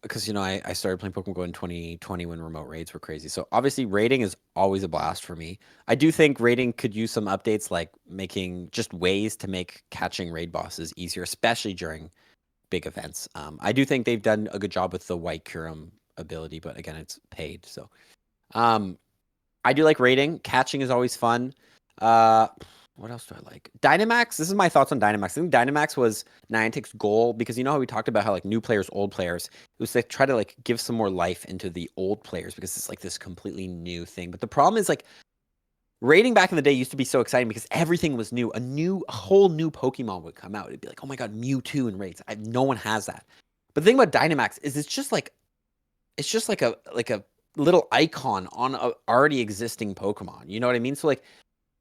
because I started playing Pokemon Go in 2020 when remote raids were crazy. So obviously raiding is always a blast for me. I do think raiding could use some updates like making just ways to make catching raid bosses easier, especially during big events. I do think they've done a good job with the White Curum ability, but again, it's paid. So I do like raiding. Catching is always fun. What else do I like? Dynamax. This is my thoughts on Dynamax. I think Dynamax was Niantic's goal because you know how we talked about how like new players, old players. It was to try to like give some more life into the old players because it's like this completely new thing. But the problem is like raiding back in the day used to be so exciting because everything was new. A whole new Pokemon would come out. It'd be like, oh my god, Mewtwo and raids. No one has that. But the thing about Dynamax is it's just like a little icon on a already existing Pokemon. You know what I mean? So like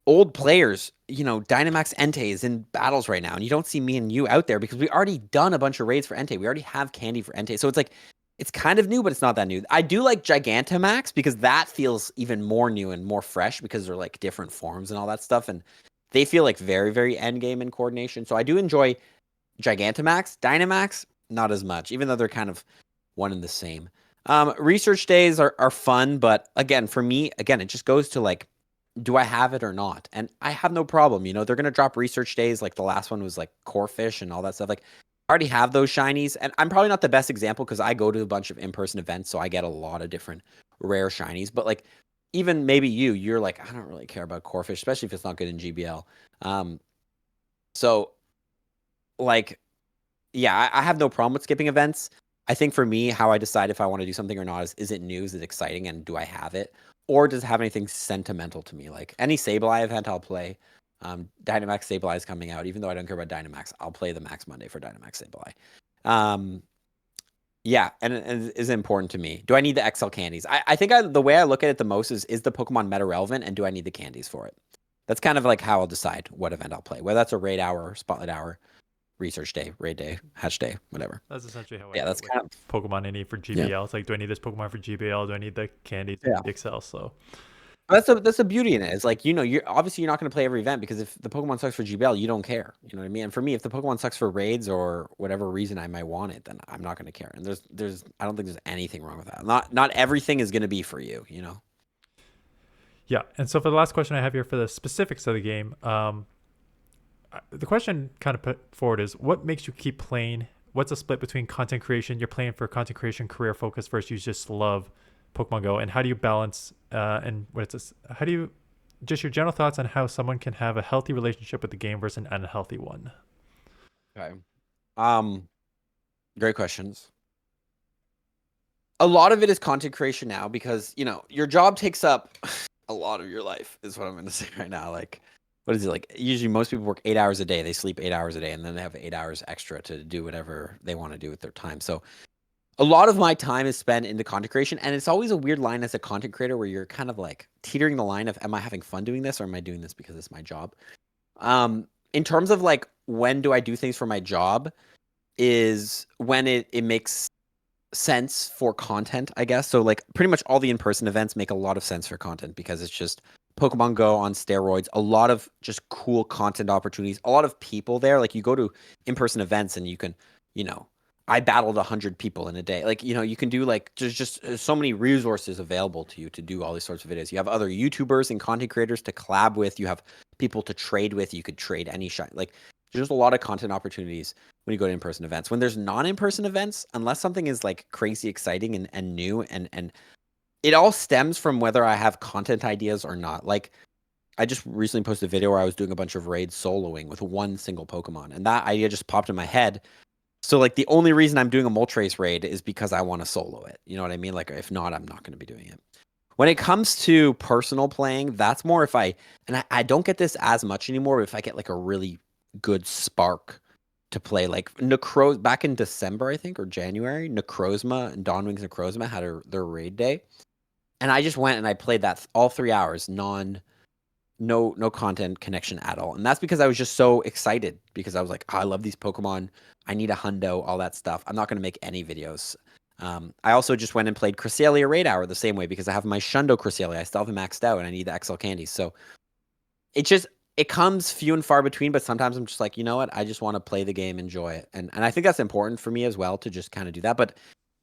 old players, Dynamax Entei is in battles right now, and you don't see me and you out there because we already done a bunch of raids for Entei. We already have candy for Entei. So it's like, it's kind of new, but it's not that new. I do like Gigantamax because that feels even more new and more fresh because they're like different forms and all that stuff. And they feel like very, very end game in coordination. So I do enjoy Gigantamax. Dynamax, not as much, even though they're kind of one and the same. Research days are fun, but again, for me, again, it just goes to like, do I have it or not? And I have no problem. They're going to drop research days. Like the last one was like Corefish and all that stuff. Like I already have those shinies. And I'm probably not the best example because I go to a bunch of in-person events. So I get a lot of different rare shinies. But like even maybe you're like, I don't really care about Corefish, especially if it's not good in GBL. So like, yeah, I have no problem with skipping events. I think for me, how I decide if I want to do something or not is it new? Is it exciting? And do I have it? Or does it have anything sentimental to me? Like any Sableye event, I'll play. Dynamax Sableye is coming out. Even though I don't care about Dynamax, I'll play the Max Monday for Dynamax Sableye. Yeah, and it is important to me. Do I need the XL candies? I think the way I look at it the most is the Pokemon meta relevant, and do I need the candies for it? That's kind of like how I'll decide what event I'll play, whether that's a raid hour, spotlight hour, research day, raid day, hatch day, whatever. That's essentially how I Yeah, do that's it with kind of Pokemon I need for GBL. yeah. It's like, do I need this Pokemon for GBL? Do I need the candies? Do I Yeah. need the Excel? So That's the beauty in it. It's like, you're obviously you're not going to play every event because if the Pokemon sucks for GBL, you don't care. You know what I mean? And for me, if the Pokemon sucks for raids or whatever reason I might want it, then I'm not going to care. And there's I don't think there's anything wrong with that. Not everything is going to be for you, you know. yeah. And so for the last question I have here for the specifics of the game, the question kind of put forward is what makes you keep playing? What's a split between content creation? You're playing for content creation, career focus versus you just love Pokemon Go, and how do you balance? And what it's this? How do you just your general thoughts on how someone can have a healthy relationship with the game versus an unhealthy one? Okay. Great questions. A lot of it is content creation now because, your job takes up a lot of your life is what I'm going to say right now. Like, what is it like? Usually most people work 8 hours a day. They sleep 8 hours a day and then they have 8 hours extra to do whatever they want to do with their time. So a lot of my time is spent into content creation, and it's always a weird line as a content creator where you're kind of like teetering the line of, am I having fun doing this or am I doing this because it's my job? In terms of like, when do I do things for my job is when it makes sense for content, I guess. So like pretty much all the in-person events make a lot of sense for content because it's just Pokemon Go on steroids, a lot of just cool content opportunities, a lot of people there. Like you go to in-person events and you can, I battled 100 people in a day. Like, you can do like just so many resources available to you to do all these sorts of videos. You have other YouTubers and content creators to collab with. You have people to trade with. You could trade any shot. Like there's just a lot of content opportunities when you go to in-person events. When there's non-in-person events, unless something is like crazy exciting and new and it all stems from whether I have content ideas or not. Like I just recently posted a video where I was doing a bunch of raids soloing with one single Pokemon, and that idea just popped in my head. So like the only reason I'm doing a Moltres raid is because I want to solo it. You know what I mean? Like if not, I'm not going to be doing it. When it comes to personal playing, that's more if I don't get this as much anymore, but if I get like a really good spark to play, like Necros back in December, I think, or January, Necrozma and Dawnwings Necrozma had their raid day. And I just went and I played that all 3 hours, no content connection at all. And that's because I was just so excited because I was like, oh, I love these Pokemon. I need a hundo, all that stuff. I'm not going to make any videos. I also just went and played Cresselia Raid Hour the same way because I have my Shundo Cresselia. I still have it maxed out and I need the XL candies. So it comes few and far between, but sometimes I'm just like, you know what? I just want to play the game, enjoy it. And I think that's important for me as well to just kind of do that. But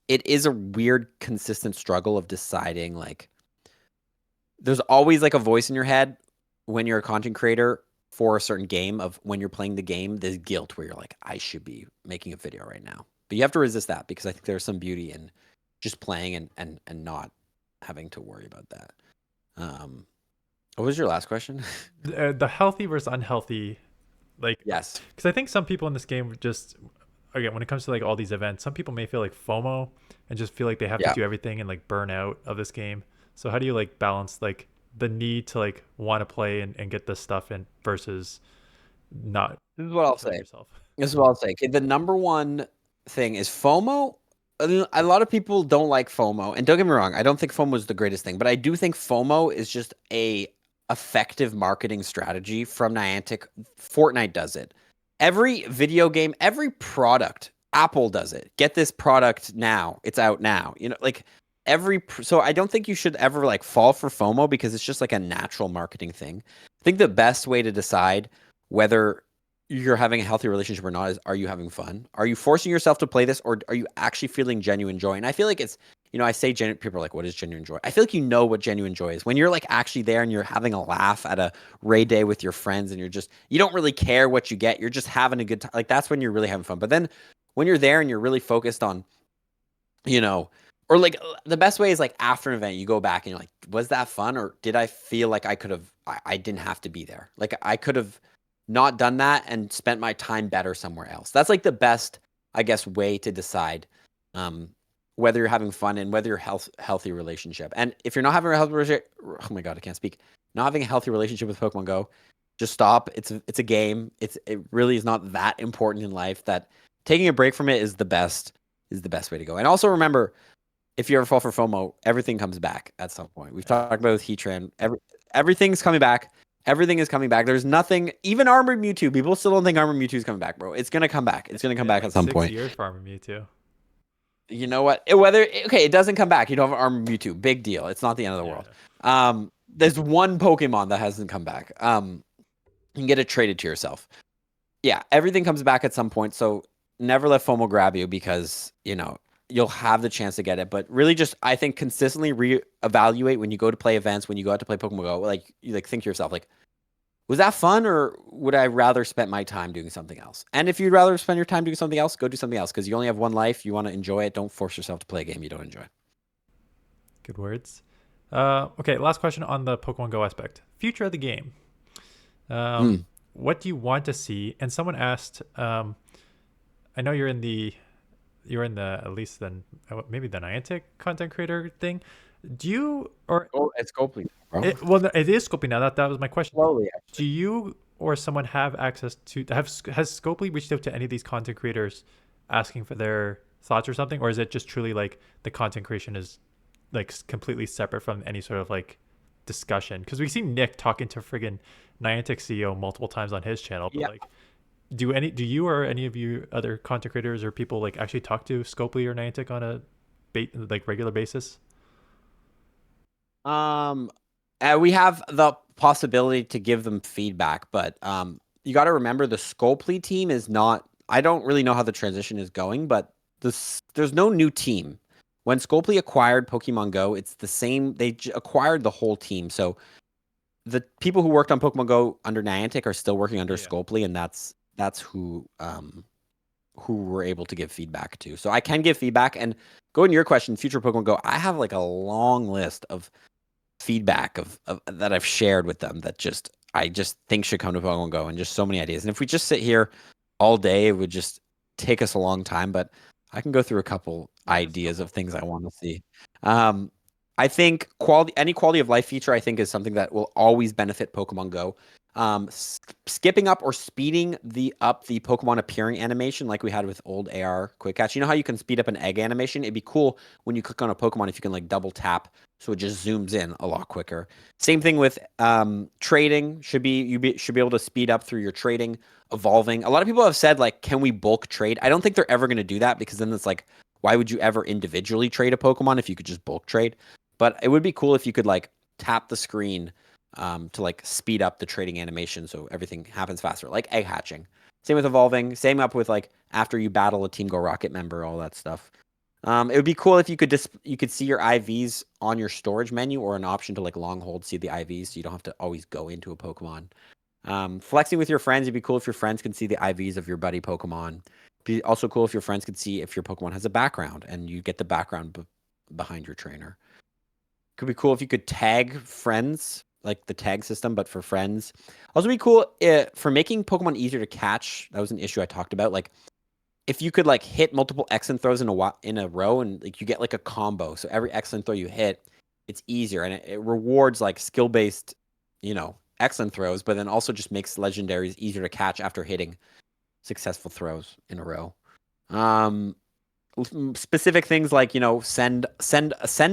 it is a weird, consistent struggle of deciding like there's always like a voice in your head when you're a content creator for a certain game of when you're playing the game, there's guilt where you're like, I should be making a video right now. But you have to resist that because I think there's some beauty in just playing and not having to worry about that. What was your last question? The healthy versus unhealthy, like, Yes. because I think some people in this game just, again, when it comes to like all these events, some people may feel like FOMO and just feel like they have to Yeah. do everything and like burn out of this game. So how do you like balance like the need to like want to play and get this stuff in versus not This is what I'll killing say. yourself? This is what I'll say. Okay, the number one thing is FOMO. A lot of people don't like FOMO, and don't get me wrong, I don't think FOMO is the greatest thing, but I do think FOMO is just a effective marketing strategy from Niantic. Fortnite does it. Every video game, every product, Apple does it. Get this product now. It's out now. You know, like so I don't think you should ever like fall for FOMO because it's just like a natural marketing thing. I think the best way to decide whether you're having a healthy relationship or not is, are you having fun? Are you forcing yourself to play this, or are you actually feeling genuine joy? And I feel like it's, I say people are like, what is genuine joy? I feel like you know what genuine joy is when you're like actually there and you're having a laugh at a raid day with your friends and you don't really care what you get. You're just having a good time. Like that's when you're really having fun. But then when you're there and you're really focused on, or like the best way is like after an event, you go back and you're like, was that fun? Or did I feel like I didn't have to be there? Like I could have not done that and spent my time better somewhere else. That's like the best, I guess, way to decide whether you're having fun and whether you're healthy relationship. And if you're not having a healthy relationship, oh my God, I can't speak. Not having a healthy relationship with Pokemon Go, just stop. It's a game. It really is not that important in life that taking a break from it is the best way to go. And also remember, if you ever fall for FOMO, everything comes back at some point. We've talked about with Heatran. Everything's coming back. Everything is coming back. There's nothing, even Armored Mewtwo. People still don't think Armored Mewtwo is coming back, bro. It's gonna come back. It's gonna come back Like at some 6 point. years for Armor Mewtwo. You know what? It doesn't come back. You don't have Armored Mewtwo. Big deal. It's not the end of the world. There's one Pokemon that hasn't come back. You can get it traded to yourself. Yeah, everything comes back at some point. So never let FOMO grab you because you'll have the chance to get it. But really, just I think consistently reevaluate when you go to play events, when you go out to play Pokemon Go. Like you think to yourself, like, was that fun, or would I rather spend my time doing something else? And if you'd rather spend your time doing something else, go do something else because you only have one life. You want to enjoy it. Don't force yourself to play a game you don't enjoy. Good words. Okay, last question on the Pokemon Go aspect. Future of the game. What do you want to see? And someone asked, I know you're in the at least then maybe the Niantic content creator thing. Do you or it's Scopely, bro. it is Scopely now. That was my question. Slowly, actually. Do you or someone have access to has Scopely reached out to any of these content creators asking for their thoughts or something, or is it just truly like the content creation is like completely separate from any sort of like discussion? Because we've seen Nick talking to friggin' Niantic CEO multiple times on his channel, but like do you or any of you other content creators or people like actually talk to Scopely or Niantic on a regular basis? We have the possibility to give them feedback, but you got to remember the Scopely team is not. I don't really know how the transition is going, but there's no new team. When Scopely acquired Pokemon Go, it's the same. They acquired the whole team, so the people who worked on Pokemon Go under Niantic are still working under Scopely, and that's who we're able to give feedback to. So I can give feedback. And going to your question, future Pokemon Go, I have like a long list of feedback of that I've shared with them that I just think should come to Pokemon Go, and just so many ideas. And if we just sit here all day, it would just take us a long time, but I can go through a couple ideas of things I want to see. I think any quality of life feature, I think, is something that will always benefit Pokemon Go. Skipping up or speeding up the Pokemon appearing animation, like we had with old AR Quick Catch. You know how you can speed up an egg animation? It'd be cool when you click on a Pokemon if you can like double tap, so it just zooms in a lot quicker. Same thing with trading. Should be able to speed up through your trading, evolving. A lot of people have said like, can we bulk trade? I don't think they're ever going to do that, because then it's like, why would you ever individually trade a Pokemon if you could just bulk trade? But it would be cool if you could like tap the screen to like speed up the trading animation so everything happens faster, like egg hatching. Same with evolving. Same up with like after you battle a Team Go Rocket member, all that stuff. It would be cool if you could see your IVs on your storage menu, or an option to like long hold see the IVs, so you don't have to always go into a Pokemon. Flexing with your friends, it'd be cool if your friends can see the IVs of your buddy Pokemon. Be also cool if your friends could see if your Pokemon has a background and you get the background behind your trainer. Could be cool if you could tag friends, like the tag system, but for friends. Also be cool for making Pokemon easier to catch. That was an issue I talked about. Like if you could like hit multiple excellent throws in a row, and like you get like a combo. So every excellent throw you hit, it's easier, and it rewards like skill-based, excellent throws, but then also just makes legendaries easier to catch after hitting successful throws in a row. Specific things like send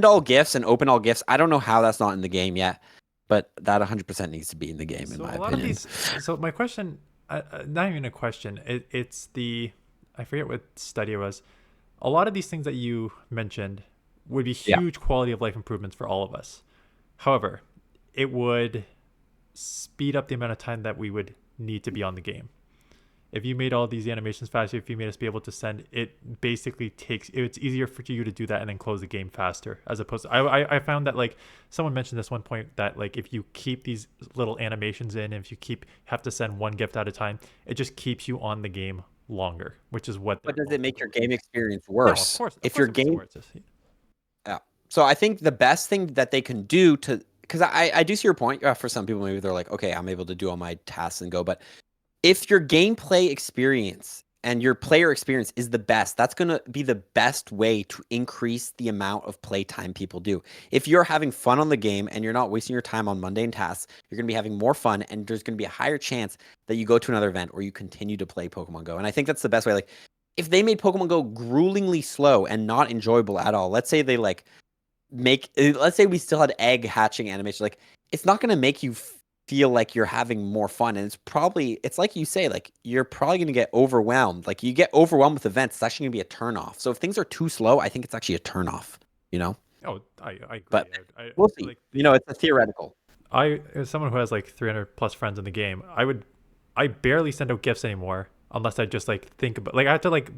all gifts and open all gifts. I don't know how that's not in the game yet, but that 100% needs to be in the game, in my opinion. So my question, not even a question, it's I forget what study it was. A lot of these things that you mentioned would be huge quality of life improvements for all of us. However, it would speed up the amount of time that we would need to be on the game. If you made all these animations faster, if you made us be able to send, it basically it's easier for you to do that and then close the game faster, as opposed to, I found that like someone mentioned this one point that like if you keep these little animations in, if you have to send one gift at a time, it just keeps you on the game longer, which is what. But does it make your game experience worse? No, of course. If your game, yeah. So I think the best thing that they can do because I do see your point. For some people, maybe they're like, okay, I'm able to do all my tasks and go, but if your gameplay experience and your player experience is the best, that's going to be the best way to increase the amount of playtime people do. If you're having fun on the game and you're not wasting your time on mundane tasks, you're going to be having more fun, and there's going to be a higher chance that you go to another event or you continue to play Pokemon Go. And I think that's the best way. Like, if they made Pokemon Go gruelingly slow and not enjoyable at all, let's say they like let's say we still had egg hatching animation, like it's not going to make you feel like you're having more fun, and it's like you say, like you're probably going to get overwhelmed. Like you get overwhelmed with events, it's actually going to be a turn off. So if things are too slow, I think it's actually a turn off. Oh, I agree. But we'll see. Like, it's a theoretical. As someone who has like 300 plus friends in the game, I barely send out gifts anymore unless I just like think about, like I have to like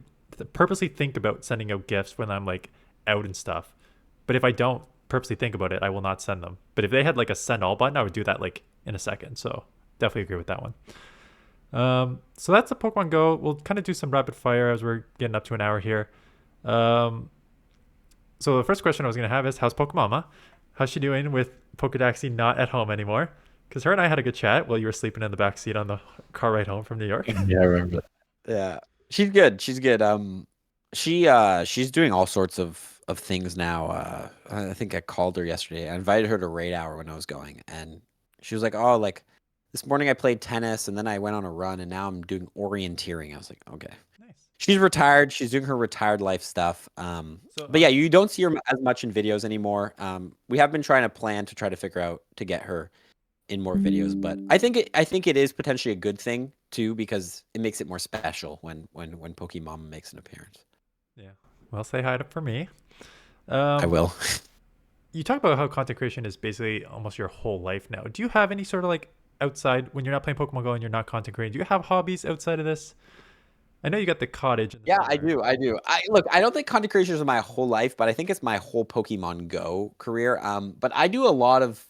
purposely think about sending out gifts when I'm like out and stuff. But if I don't purposely think about it, I will not send them. But if they had like a send all button, I would do that like in a second. So definitely agree with that one. So that's the Pokemon Go. We'll kind of do some rapid fire as we're getting up to an hour here. So the first question I was going to have is, how's Pokemama? How's she doing with Poke Daxi not at home anymore? Because her and I had a good chat while you were sleeping in the back seat on the car ride home from New York. Yeah, I remember that. Yeah, she's good. She's good. She's doing all sorts of things now. I think I called her yesterday. I invited her to raid hour when I was going, and she was like, "Oh, like this morning I played tennis, and then I went on a run, and now I'm doing orienteering." I was like, "Okay." Nice. She's retired. She's doing her retired life stuff. But yeah, you don't see her as much in videos anymore. We have been trying to plan to try to figure out to get her in more videos, but I think it is potentially a good thing too, because it makes it more special when Pokemon makes an appearance. Yeah. Well, say hi for me. I will. You talk about how content creation is basically almost your whole life now. Do you have any sort of like outside, when you're not playing Pokemon Go and you're not content creating, do you have hobbies outside of this? I know you got the cottage. And yeah, I do. I don't think content creation is my whole life, but I think it's my whole Pokemon Go career. But I do a lot of,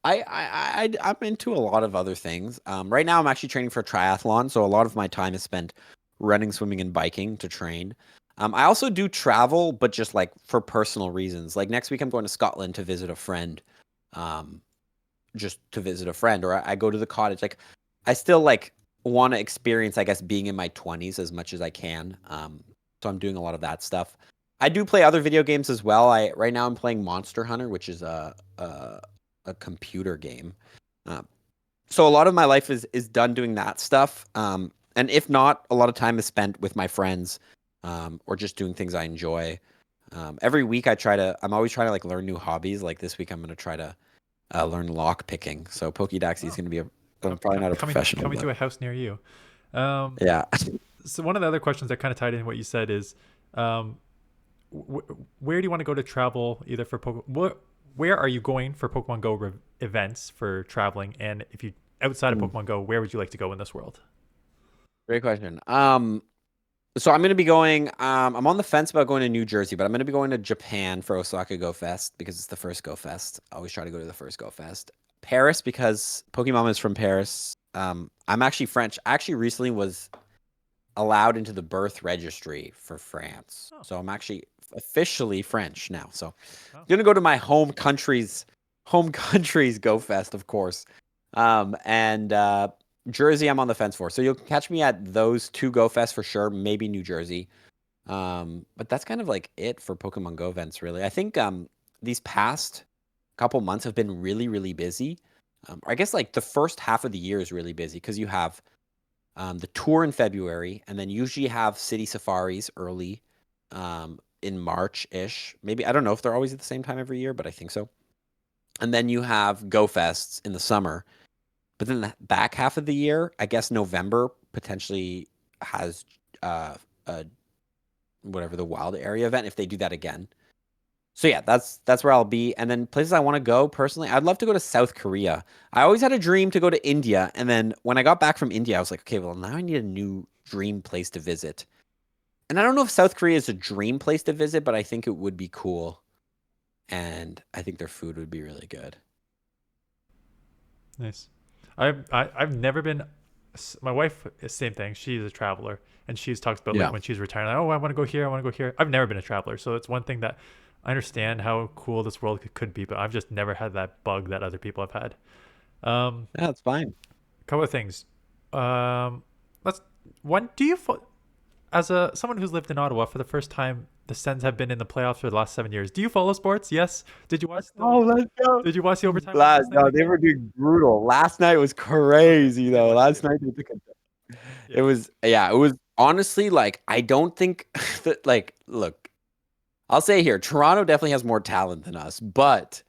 I'm into a lot of other things. Right now I'm actually training for a triathlon, so a lot of my time is spent running, swimming, and biking to train. I also do travel, but just like for personal reasons. Like next week I'm going to Scotland to visit a friend, just to visit a friend, or I go to the cottage. Like I still like want to experience, I guess, being in my 20s as much as I can. So I'm doing a lot of that stuff. I do play other video games as well. Right now I'm playing Monster Hunter, which is a computer game. So a lot of my life is done doing that stuff. And if not, a lot of time is spent with my friends, or just doing things I enjoy. Every week I'm always trying to like learn new hobbies. Like this week I'm going to try to learn lock picking. So Poke Daxi is Oh, going to be probably not a professional, coming but to a house near you. Um, yeah. so one of the other questions that kind of tied in what you said is, where do you want to go to travel either for where are you going for Pokemon Go events for traveling, and if you outside of Hmm. Pokemon Go, where would you like to go in this world? Great question. So I'm going to be going. I'm on the fence about going to New Jersey, but I'm going to be going to Japan for Osaka Go Fest because it's the first Go Fest. I always try to go to the first Go Fest. Paris because Pokemon is from Paris. I'm actually French. I actually recently was allowed into the birth registry for France, Oh, so I'm actually officially French now. So I'm oh. gonna go to my home country's Go Fest, of course. And Jersey, I'm on the fence for. So you'll catch me at those two Go Fest for sure. Maybe New Jersey. But that's kind of like it for Pokemon Go events, really. I think these past couple months have been really, really busy. I guess like the first half of the year is really busy because you have the tour in February, and then usually have city safaris early in March-ish. Maybe I don't know if they're always at the same time every year, but I think so. And then you have Go Fests in the summer. But then the back half of the year, I guess November potentially has a whatever the wild area event if they do that again. So yeah, that's where I'll be. And then places I want to go personally, I'd love to go to South Korea. I always had a dream to go to India, and then when I got back from India, I was like, okay, well now I need a new dream place to visit. And I don't know if South Korea is a dream place to visit, but I think it would be cool, and I think their food would be really good. Nice. I've never been. My wife, same thing. She's a traveler, and she's talks about like Yeah. when she's retiring. Like, oh, I want to go here. I want to go here. I've never been a traveler, so it's one thing that I understand how cool this world could be, but I've just never had that bug that other people have had. Yeah, that's fine. Couple of things. Um, let's one. Do you as a someone who's lived in Ottawa for the first time? The Sens have been in the playoffs for the last 7 years. Do you follow sports? Yes. Did you watch Oh, let's go. Did you watch the overtime win last night? No, they were doing brutal. Last night was Okay, crazy you did though. watch the Last game. night they took it Yeah. was yeah, it was honestly like I don't think that like look, I'll say here, Toronto definitely has more talent than us, but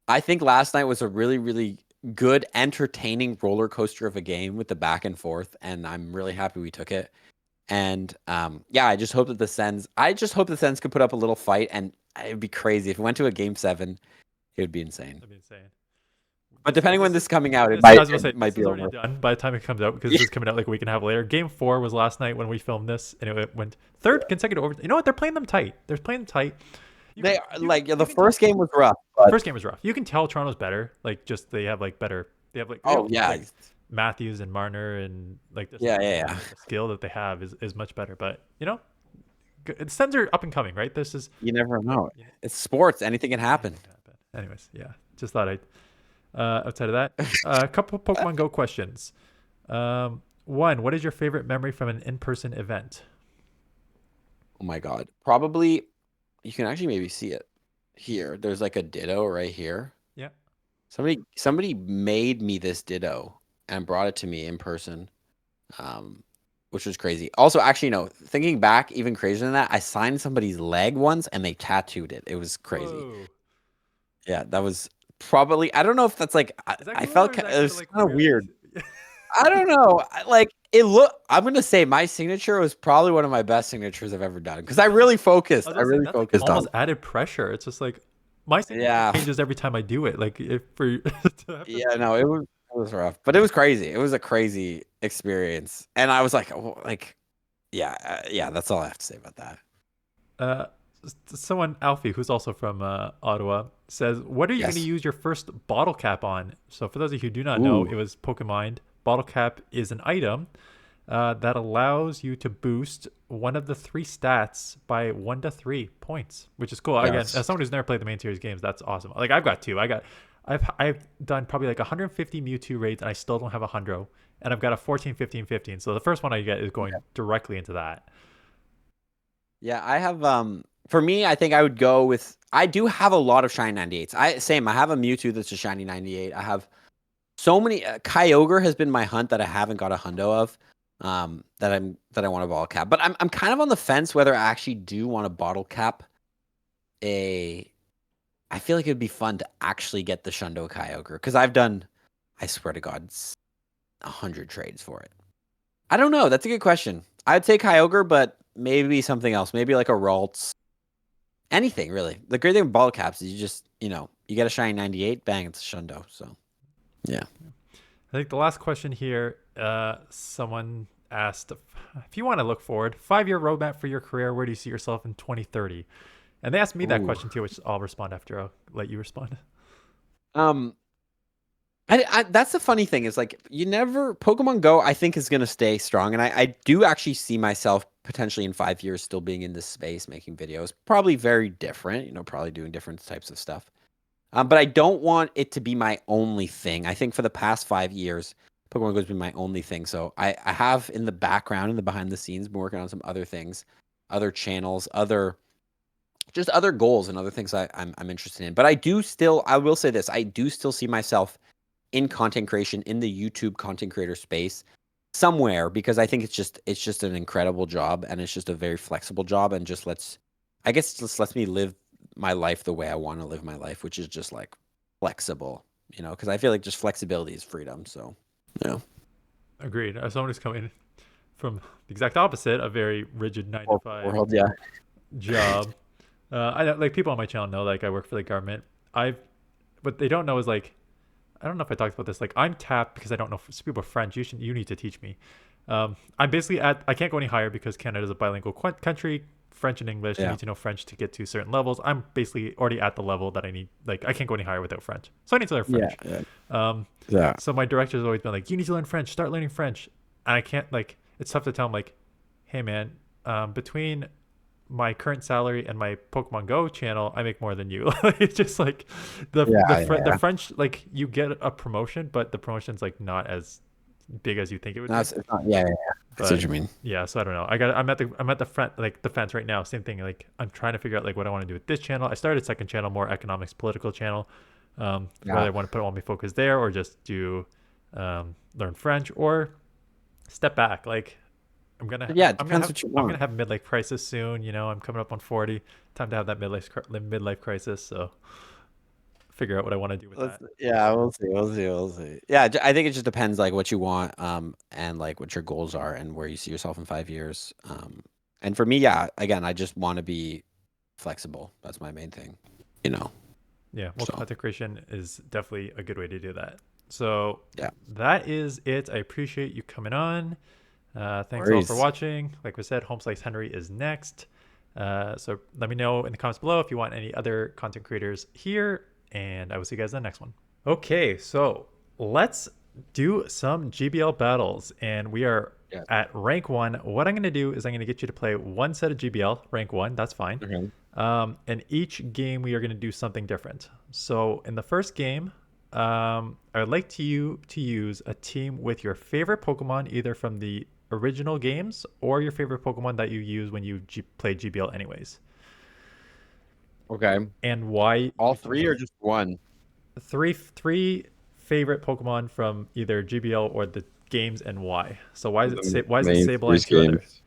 I think last night was a really, really good, entertaining roller coaster of a game with the back and forth, and I'm really happy we took it. And yeah, I just hope the Sens could put up a little fight, and it'd be crazy if it went to a game 7. It would be insane. That'd be insane. But depending when this is coming out, I was gonna say it this might be is already over. done by the time it comes out because this is coming out like a week and a half later. Game 4 was last night when we filmed this, and it went third consecutive over. You know what? They're playing them tight. They're playing them tight. You They can, are you, like yeah, the you can tell first game was rough, but first game was rough. You can tell Toronto's better. Like just they have like better. They have oh yeah, like Matthews and Marner and like this yeah. the skill that they have is much better. But you know, the Sens are up and coming, right? This is You never know. you know, It's sports. Anything can happen. anything can happen. Anyways, yeah. Just thought I'd outside of that, a couple Pokemon Go questions. One, what is your favorite memory from an in-person event? Oh my god. Probably you can actually maybe see it here. There's like a Ditto right here. Yeah. Somebody made me this Ditto and brought it to me in person. Which was crazy. Also, actually, no, thinking back, even crazier than that, I signed somebody's leg once and they tattooed it. It was crazy. Whoa. Yeah, that was probably, I don't know if that's like, Is that I cool or felt is that it kind of was like kind of weird? weird. I don't know. Like I'm gonna say my signature was probably one of my best signatures I've ever done because I really I focused. was I gonna say really that's like focused on almost added pressure. It's just like my signature Yeah. changes every time I do it. Like if for to have to, Yeah, no, it was rough, but it was crazy. It was a crazy experience. And I was like, oh, like, yeah, yeah, that's all I have to say about that. uh, someone Alfie who's also from Ottawa says, "What are you going to Yes. use your first bottle cap on?" So for those of you who do not know, Ooh. it was Pokemon. Bottle cap is an item that allows you to boost one of the three stats by 1 to 3 points, which is cool. Again, Yes. as someone who's never played the main series games, that's awesome. Like I've got two. I've done probably like 150 Mewtwo raids, and I still don't have a Hundo, and I've got a 14, 15, 15. So the first one I get is going directly into that. Yeah, I have for me, I think I would go with I do have a lot of shiny 98s. I have a Mewtwo that's a shiny 98. I have so many Kyogre has been my hunt that I haven't got a hundo of. That I want to bottle cap. But I'm kind of on the fence whether I actually do want to bottle cap a I feel like it'd be fun to actually get the Shundo Kyogre because I've done I swear to God 100 trades for it. I don't know. That's a good question. I'd say Kyogre, but maybe something else. Maybe like a Ralts. Anything really. The great thing with ball caps is you just, you get a shiny 98, bang, it's a Shundo. So yeah. I think the last question here, someone asked if you want to look forward, 5-year roadmap for your career. Where do you see yourself in 2030? And they asked me that question too, which I'll respond after. I'll let you respond. Um, that's the funny thing is like you never Pokemon Go I think is gonna stay strong, and I do actually see myself potentially in 5 years still being in this space making videos, probably very different, probably doing different types of stuff. But I don't want it to be my only thing. I think for the past 5 years, Pokemon Go has been my only thing. So I have in the background, in the behind the scenes, been working on some other things, other channels, just other goals and other things I'm interested in. But I will say this, I do still see myself in content creation in the YouTube content creator space somewhere because I think it's just an incredible job and it's just a very flexible job and just lets me live my life the way I want to live my life, which is just like flexible, because I feel like just flexibility is freedom. So, yeah. Agreed. As someone who's coming from the exact opposite, a very rigid 9 to 5 World, yeah. job. I like people on my channel know like I work for the government. What they don't know is like I don't know if I talked about this. Like I'm tapped because I don't know people French. You need to teach me. I'm basically I can't go any higher because Canada is a bilingual country. French and English. You need to know French to get to certain levels. I'm basically already at the level that I need. Like I can't go any higher without French. So I need to learn French. So my director's always been like, you need to learn French. Start learning French. And I can't like. It's tough to tell him like, hey man, between my current salary and my Pokemon Go channel, I make more than you. It's just like the French, like you get a promotion, but the promotion's like not as big as you think it would be. It's not, yeah. That's what you mean. Yeah, so I don't know. I'm at the front, like the fence right now. Same thing. Like I'm trying to figure out like what I want to do with this channel. I started a second channel, more economics, political channel. Whether I want to put all my focus there or just do learn French or step back. Like I'm gonna have midlife crisis soon. I'm coming up on 40. Time to have that midlife crisis. So figure out what I want to do with that. Yeah, we'll see. Yeah, I think it just depends like what you want, and like what your goals are and where you see yourself in 5 years. And for me, yeah, again, I just want to be flexible. That's my main thing. Yeah, well, content creation is definitely a good way to do that. So yeah, that is it. I appreciate you coming on. Thanks all for watching. Like we said, Home Slice Henry is next. So let me know in the comments below if you want any other content creators here, and I will see you guys in the next one. Okay, so let's do some GBL battles, and we are at rank 1. What I'm going to do is I'm going to get you to play one set of GBL, rank 1, that's fine. And each game we are going to do something different. So in the first game, I would like to use a team with your favorite Pokemon, either from the original games or your favorite Pokemon that you use when you play GBL anyways. Okay. And why? All three or just one? Three favorite Pokemon from either GBL or the games, and why. So why is it Sableye and 2 others?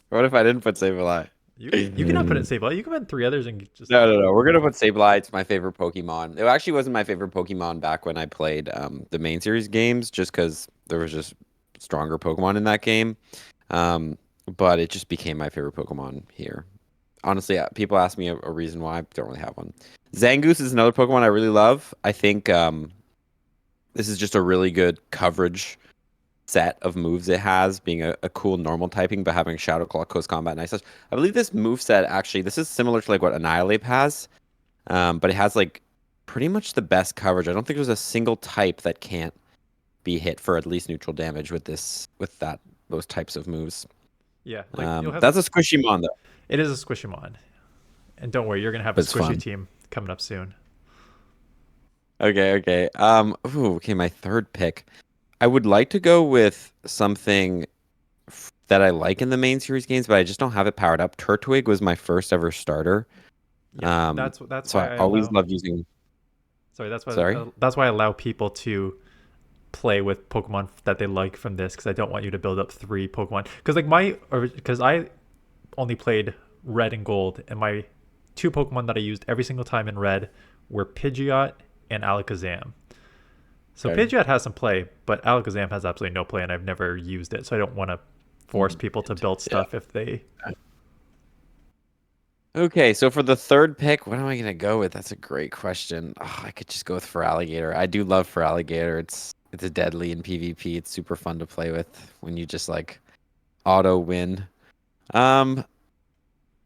What if I didn't put Sableye? You cannot put it in Sableye. You can put in 3 others and just no. We're gonna put Sableye. It's my favorite Pokemon. It actually wasn't my favorite Pokemon back when I played the main series games, just because there was just stronger Pokemon in that game. But it just became my favorite Pokemon here. Honestly, people ask me a reason why. I don't really have one. Zangoose is another Pokemon I really love. I think this is just a really good coverage set of moves it has, being a cool normal typing, but having Shadow Claw, Close Combat, and Ice Touch. I believe this move set actually, this is similar to like what Annihilate has, but it has like pretty much the best coverage. I don't think there's a single type that can't be hit for at least neutral damage with those types of moves. Yeah, that's a Squishymon though. It is a Squishymon, and don't worry, you're gonna have a squishy team coming up soon. Okay, okay. Ooh, okay, my third pick. I would like to go with something that I like in the main series games, but I just don't have it powered up. Turtwig was my first ever starter. Yeah, Um, that's so why I I always allow. loved using. Sorry, Sorry. that's why I allow people to play with Pokemon that they like from this because I don't want you to build up three Pokemon. Because like because I only played Red and Gold, and my two Pokemon that I used every single time in Red were Pidgeot and Alakazam. So Okay. Pidgeot has some play, but Alakazam has absolutely no play, and I've never used it, so I don't want to force people to build Yeah. stuff if they. Okay, so for the third pick, what am I gonna go with? That's a great question. Oh, I could just go with Feraligatr. I do love Feraligatr. It's a deadly in PvP. It's super fun to play with when you just like auto win. Um,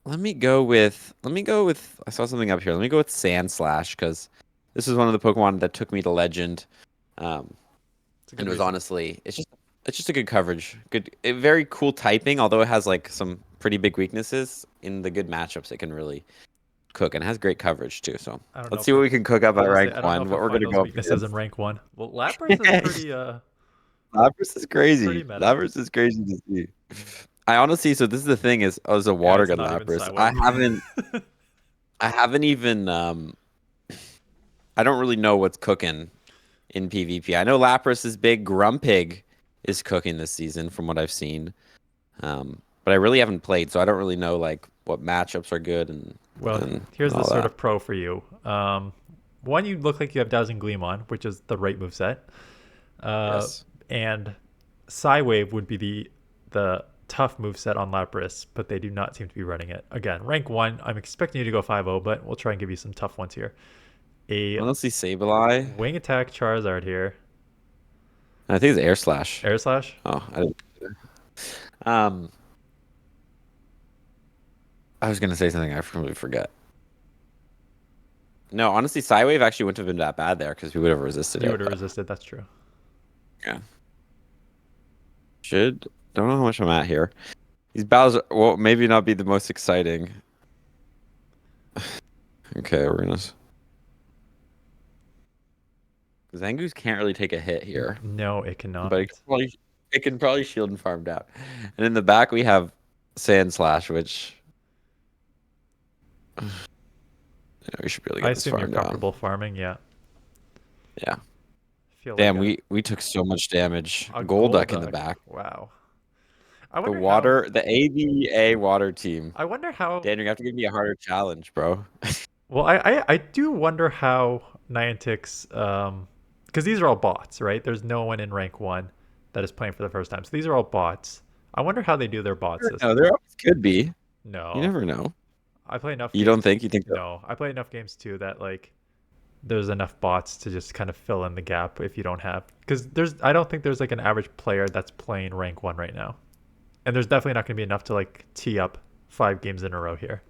let me go with I saw something up here. Let me go with Sand Slash because this is one of the Pokemon that took me to Legend. Um, It's a and good it was reason. honestly it's just a good coverage. Very cool typing, although it has like some pretty big weaknesses in the good matchups it can really cook and it has great coverage too. So I don't know let's if see what you'll. we can cook up I was at gonna say rank I don't know one, if you'll what we're find gonna those go up weaknesses in against. rank one. Well, Lapras is Lapras is pretty crazy. meta. Lapras is crazy to see. I honestly, so this is the thing is, I was a Yeah, water it's gun not even Lapras. I Psywave. haven't, I haven't even, I don't really know what's cooking in PvP. I know Lapras is big. Grumpig is cooking this season from what I've seen. But I really haven't played, so I don't really know like what matchups are good Well, and here's the all sort that. of pro for you. One, you look like you have Dazzling Gleam on, which is the right move set. Yes. And Psywave would be the tough move set on Lapras, but they do not seem to be running it. Again, rank one, I'm expecting you to go 5-0, but we'll try and give you some tough ones here. A Honestly, Sableye. Wing Attack Charizard here. I think it's Air Slash. Air Slash. Oh, I didn't. Um, I was gonna say something I completely forget. No, honestly, Psywave actually wouldn't have been that bad there because we would have resisted You it. would have But resisted, that's true. yeah, should don't know how much I'm at here. These battles will maybe not be the most exciting. Okay, we're gonna. Zangoose can't really take a hit here, No, it but cannot. it can probably shield and farm down. And in the back we have Sand Slash, which we should be able to I get this assume you're farm down. comfortable farming, yeah. Yeah. Feel like Damn, a, we took so much damage. a Golduck in the Golduck. back. Wow. I The wonder how. water, the AVA water team. I wonder how. Dan, you're gonna have to give me a harder challenge, bro. Well, I do wonder how Niantic's because these are all bots, right? There's no one in rank one that is playing for the first time, so these are all bots. I wonder how they do their bot No, system. there always could be. You No, never know. I play enough You don't games. think? You think? No, I play enough games too that like there's enough bots to just kind of fill in the gap if you don't have because there's I don't think there's like an average player that's playing rank one right now, and there's definitely not going to be enough to like tee up 5 games in a row here.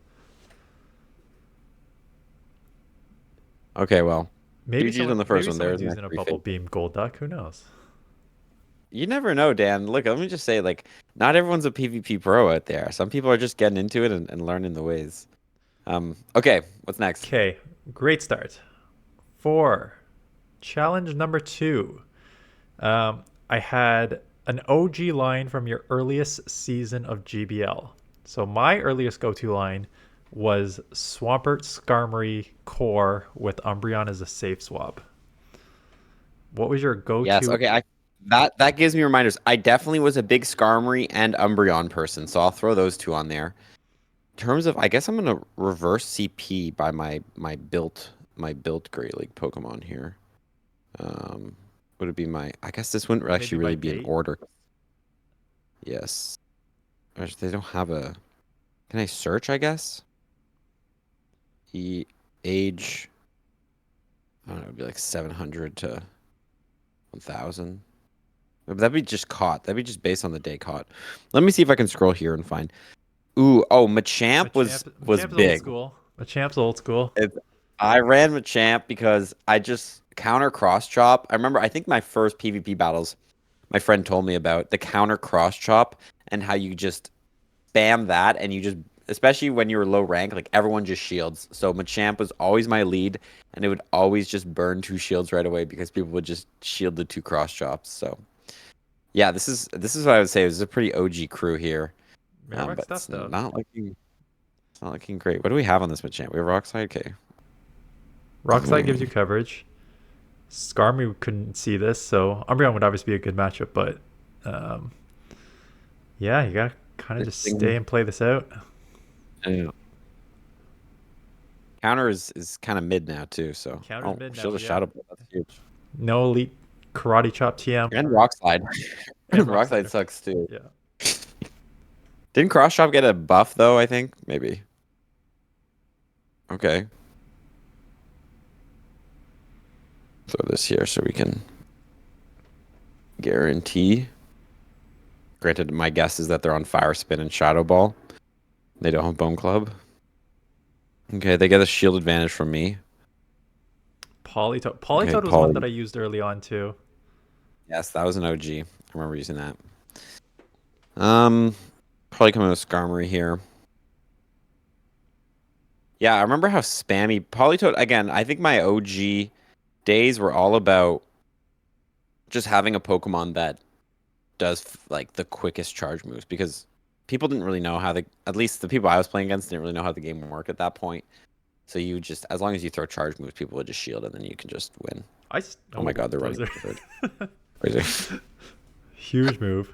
Okay, well, GG's on the first Maybe one. There's someone's my using a free bubble fake. beam gold duck. Who knows? You never know, Dan. Look, let me just say, like, not everyone's a PvP pro out there. Some people are just getting into it and learning the ways. Okay, what's next? Okay, great start. For challenge number two, I had an OG line from your earliest season of GBL. So my earliest go-to line was Swampert Skarmory Core with Umbreon as a safe swap. What was your Yes, go-to? okay. That gives me reminders. I definitely was a big Skarmory and Umbreon person, so I'll throw those two on there. In terms of, I guess I'm gonna reverse CP by my built Great League Pokemon here. Would it be my? I guess this wouldn't Maybe actually by really be in date? order. Yes. They don't have a. Can I search? I guess. Age. I don't know. It'd be like 700 to 1,000. That'd be just caught. That'd be just based on the day caught. Let me see if I can scroll here and find. Ooh, oh, Machamp was Machamp's old big. school. Machamp's old school. It, I ran Machamp because I just counter cross chop. I remember. I think my first PvP battles, my friend told me about the counter cross chop and how you just spam that and you just especially when you were low rank, like everyone just shields. So Machamp was always my lead, and it would always just burn 2 shields right away because people would just shield the 2 cross chops. So yeah, this is what I would say. It was a pretty OG crew here, Marowak but stuff though. it's not looking great. What do we have on this Machamp? We have Rockside. Okay. Rock Slide gives you coverage. Skarmory couldn't see this, so Umbreon would obviously be a good matchup, but um, yeah, you gotta kind of just stay and play this out. Yeah. Counter is kind of mid now too, so Counter's mid now, Shield of yeah. Shadow Ball, that's huge. No elite karate chop TM. And Rock Slide. And Rock Slide sucks too. Yeah. Didn't Cross Chop get a buff though? I think maybe. Okay. Throw this here so we can guarantee. Granted, my guess is that they're on Fire Spin and Shadow Ball. They don't have Bone Club. Okay, they get a shield advantage from me. Polytoad. Polytoad was one that I used early on too. Yes, that was an OG. I remember using that. Probably coming with Skarmory here. Yeah, I remember how spammy Polytoad. Again, I think my OG days were all about just having a Pokemon that does like the quickest charge moves, because people didn't really know how at least the people I was playing against didn't really know how the game worked at that point. So you just, as long as you throw charge moves, people would just shield and then you can just win. Oh my god, they're running. Crazy. Huge move.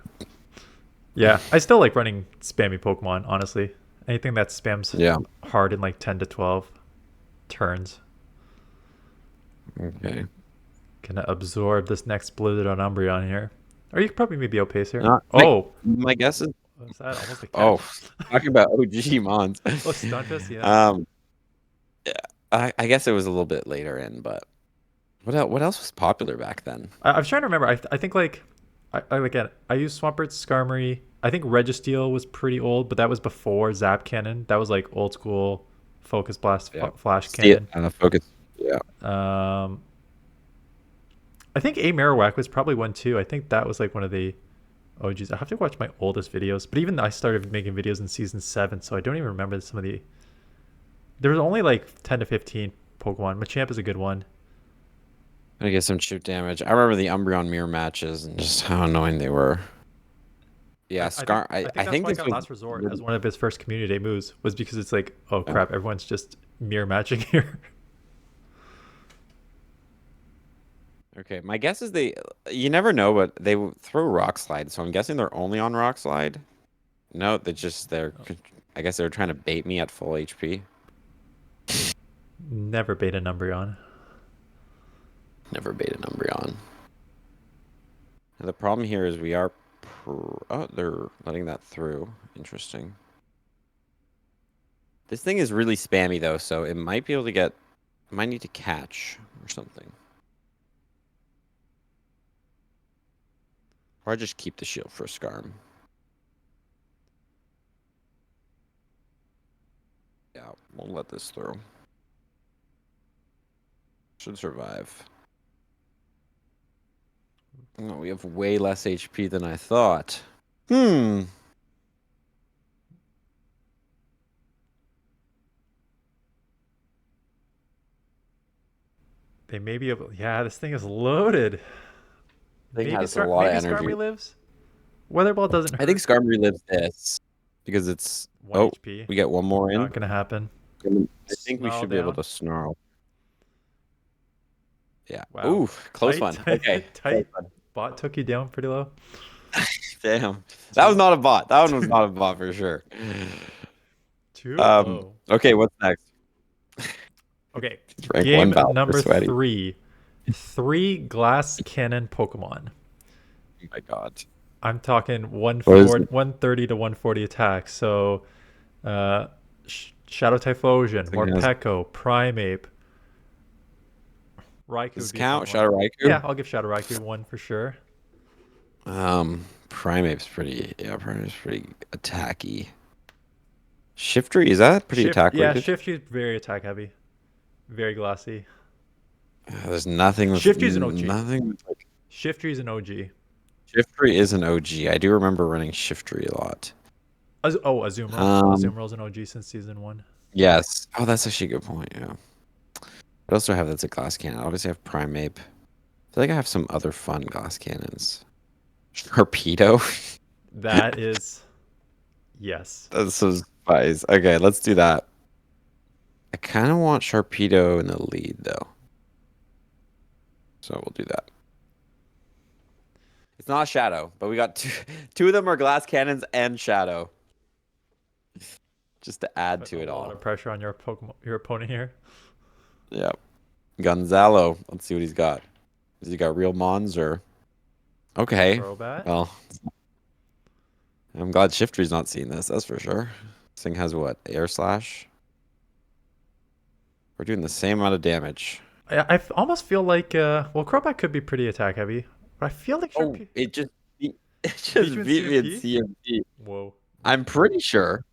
Yeah, I still like running spammy Pokemon, honestly. Anything that spams hard in like 10 to 12 turns. Okay. Gonna absorb this next Blizzard on Umbreon here. Or you could probably maybe outpace here. My guess is... What's that? Almost a catch. Oh, talking about OG Mons. Oh, Stuntus, yeah. Yeah, I guess it was a little bit later in, but what else was popular back then? I was trying to remember. I think like I used Swampert, Skarmory. I think Registeel was pretty old, but that was before Zap Cannon. That was like old school Focus Blast Flash Cannon. Focus. Yeah. I think A Marowak was probably one too. I think that was like one of the OGs. I have to watch my oldest videos, but even I started making videos in season 7, so I don't even remember some of the. There was only like 10 to 15 Pokemon. Machamp is a good one. I get some chip damage. I remember the Umbreon mirror matches and just how annoying they were. Yeah, I think that's why Last Resort as one of his first community day moves was because it's like, oh crap, everyone's just mirror matching here. Okay, my guess is you never know, but they throw Rock Slide, so I'm guessing they're only on Rock Slide. No, I guess they're trying to bait me at full HP. Never bait an Umbreon. Never bait an Umbreon. And the problem here is we are... Oh, they're letting that through. Interesting. This thing is really spammy, though, so it might be able to get... It might need to catch or something. Or I just keep the shield for a Skarm. Yeah, we'll let this through. Should survive. No, we have way less HP than I thought. They may be able. Yeah, this thing is loaded. Maybe has a lot of energy. Skarmory lives. Weather Ball doesn't hurt. I think Skarmory lives this because it's 1 HP. We get one more in. Not gonna happen. I think we should be able to snarl. Yeah. Wow. Ooh, close one. Okay. Tight. Bot took you down pretty low. Damn. That was not a bot. That one was not a bot for sure. Too low. Okay, what's next? Okay. Game number 3. 3 Glass Cannon Pokemon. Oh my god. I'm talking 130 to 140 attacks. So, Shadow Typhlosion, Morpeko, Primeape, Raikou. Does this count? Shadow Raikou? Yeah, I'll give Shadow Raikou 1 for sure. Primeape's pretty attacky. Shiftry, is that pretty attack Yeah, rated? Shiftry's very attack heavy. Very glassy. There's nothing with Shiftry's an OG. Shiftry's an OG. Shiftry is an OG. I do remember running Shiftry a lot. Azumarill. Um, Azumarill's an OG since season 1. yes. Oh, that's actually a good point. Yeah. I also have that's a glass cannon. Obviously, I have Primeape. I feel like I have some other fun glass cannons. Torpedo. That is yes. That's so spice. Okay, let's do that. I kind of want Sharpedo in the lead though, so we'll do that. It's not Shadow, but we got two of them are glass cannons and Shadow, just to add Put to a it lot all. of pressure on your opponent here. Yeah, Gonzalo. Let's see what he's got. Has he got real Mons or? Okay, Crobat. well, I'm glad Shifty's not seeing this. That's for sure. This thing has what? Air Slash. We're doing the same amount of damage. Almost feel like well, Crobat could be pretty attack heavy, but I feel like Oh, Sharpie it beat just you in beat me in CMP. CMP. Whoa. I'm pretty sure.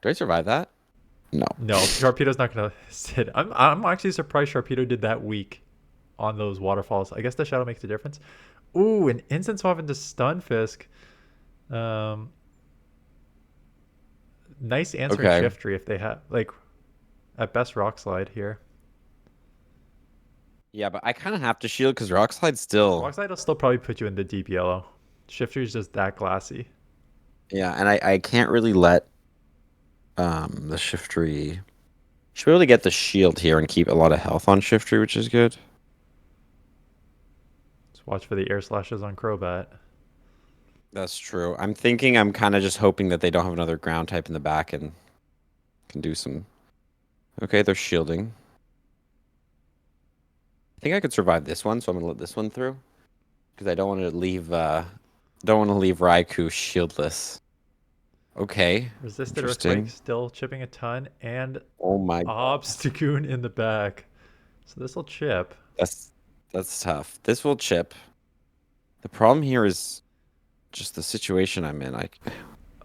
Do I survive that? No. No, Sharpedo's not gonna sit. I'm actually surprised Sharpedo did that weak on those waterfalls. I guess the shadow makes a difference. Ooh, an instant swap into Stunfisk. Um, nice answer in Okay. Shiftry if they have like at best Rock Slide here. Yeah, but I kind of have to shield because Rock Slide still. Rock Slide will still probably put you in the deep yellow. Shiftry is just that glassy. Yeah, and I can't really let the Shiftry. Should be able to get the shield here and keep a lot of health on Shiftry, which is good. Just watch for the air slashes on Crobat. That's true. I'm thinking I'm kind of just hoping that they don't have another ground type in the back and can do some. Okay, they're shielding. I think I could survive this one, so I'm gonna let this one through because I don't want to leave. Don't want to leave Raikou shieldless. Okay, Resisted Earthquake, interesting. still chipping a ton, and Oh my god, Obstagoon in the back. So this will chip. that's that's tough. This will chip. The problem here is just the situation I'm in.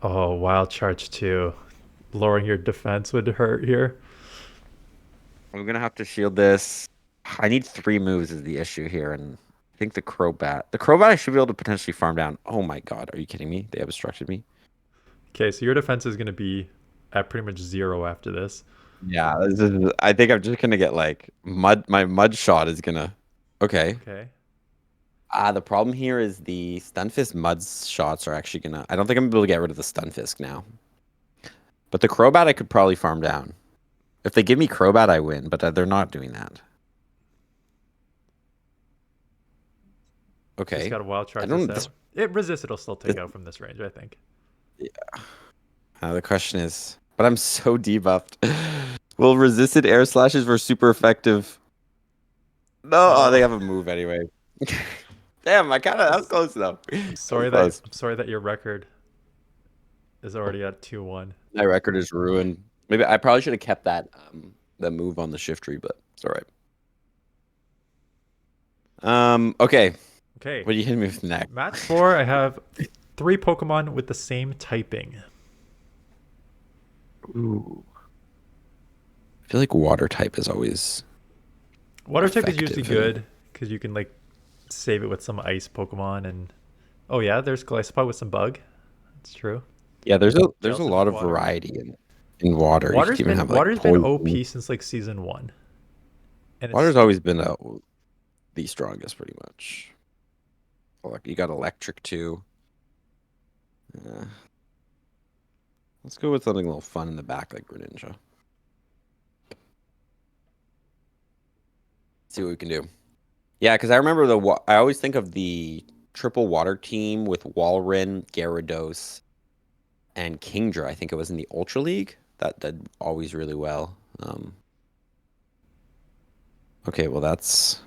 Oh, Wild Charge too. Lowering your defense would hurt here. I'm gonna have to shield this. I need 3 moves is the issue here, and I think the Crobat. The Crobat I should be able to potentially farm down. Oh my god, are you kidding me? They obstructed me. Okay, so your defense is going to be at pretty much 0 after this. Yeah, I think I'm just gonna get like mud. My mud shot is gonna. Okay. Okay. The problem here is the Stunfisk mud shots are actually gonna. I don't think I'm gonna be able to get rid of the Stunfisk now. But the Crobat I could probably farm down. If they give me Crobat, I win. But they're not doing that. Just Okay. got a Wild I Charge don't. this out. It resist, it'll still take out from this range, I think. Yeah. The question is, but I'm so debuffed. Will resisted air slashes were super effective? No, Oh, they have a move anyway. Damn, I was close though. I'm I was sorry that close. your record is already at 2-1. My record is ruined. Maybe I probably should have kept that move on the shift tree, but it's all right. Okay. Okay. What are you hitting me with next? Match 4, I have 3 Pokemon with the same typing. Ooh. I feel like water type is always Water type is usually effective. good because you can like save it with some ice Pokemon and oh yeah, there's Gliscopod with some bug. That's true. Yeah, there's a Jellicent lot with of water. variety in water. You could even have like Water's been poison. OP since like season 1, and Water's it's always been the strongest, pretty much. Like you got electric too. Yeah. Let's go with something a little fun in the back, like Greninja. See what we can do. Yeah, because I remember I always think of the triple water team with Walrein, Gyarados, and Kingdra. I think it was in the Ultra League. That did always really well. Okay, well that's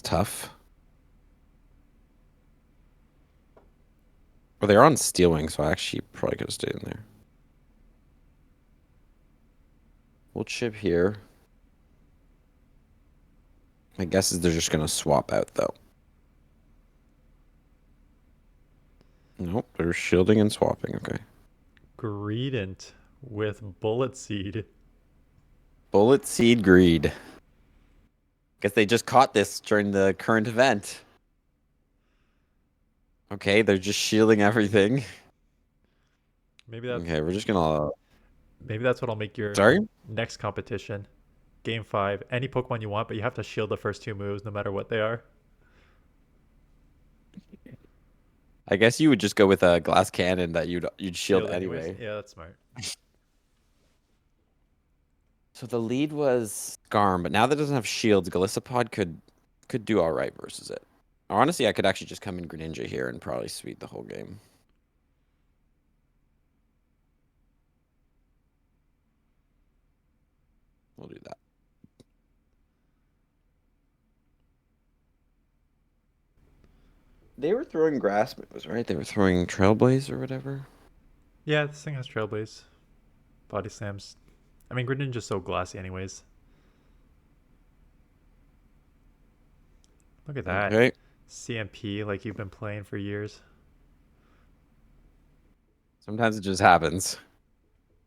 tough. Well, they're on Steel Wing, so I actually probably could have stayed in there. We'll chip here. My guess is they're just gonna swap out though. Nope, they're shielding and swapping. Okay. Greedent with Bullet Seed. Bullet Seed Greed. Guess they just caught this during the current event. Okay, they're just shielding everything. Maybe that's Okay, we're just gonna. maybe that's what'll make your Sorry. next competition. Game 5, any Pokemon you want, but you have to shield the first two moves no matter what they are. I guess you would just go with a glass cannon that you'd shield Shield anyways. anyway. Yeah, that's smart. So the lead was Skarm, but now that it doesn't have shields, Galissapod could do all right versus it. Or honestly, I could actually just come in Greninja here and probably sweep the whole game. We'll do that. They were throwing grass moves, right? They were throwing Trailblaze or whatever. Yeah, this thing has Trailblaze. Body slams. I mean, Greninja's so glassy anyways. Look at that. Okay. CMP like you've been playing for years. Sometimes it just happens.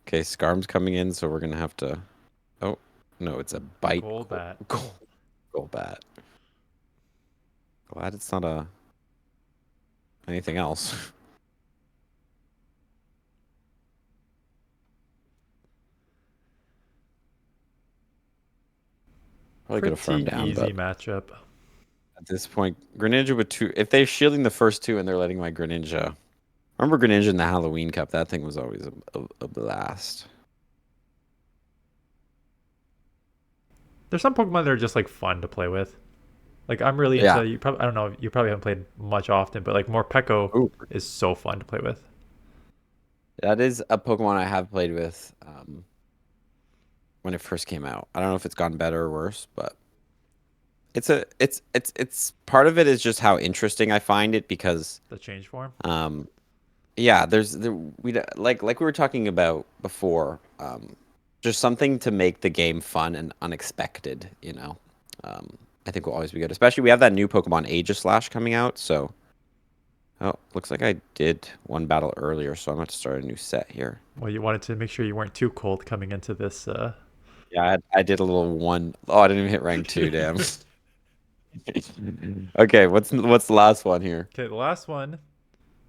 Okay, Skarm's coming in, so we're gonna have to. Oh, no, it's a bite. Golbat. Golbat. Glad it's not a anything else. Probably could have farmed Pretty down, easy but matchup. at this point, Greninja with two. If they're shielding the first two and they're letting my Greninja. Remember Greninja in the Halloween Cup? That thing was always a blast. There's some Pokemon that are just like fun to play with. Like I'm really Yeah. into you. Probably I don't know. You probably haven't played much often, but like Morpeko Ooh. is so fun to play with. That is a Pokemon I have played with when it first came out. I don't know if it's gotten better or worse, but it's part of it is just how interesting I find it because The change form. yeah, like we were talking about before, just something to make the game fun and unexpected, you know. I think will always be good. Especially we have that new Pokemon Aegislash coming out, so oh, looks like I did one battle earlier, so I'm going to start a new set here. Well, you wanted to make sure you weren't too cold coming into this. Yeah, I did a little one. Oh, I didn't even hit rank 2, damn. Okay, what's the last one here? Okay, the last one.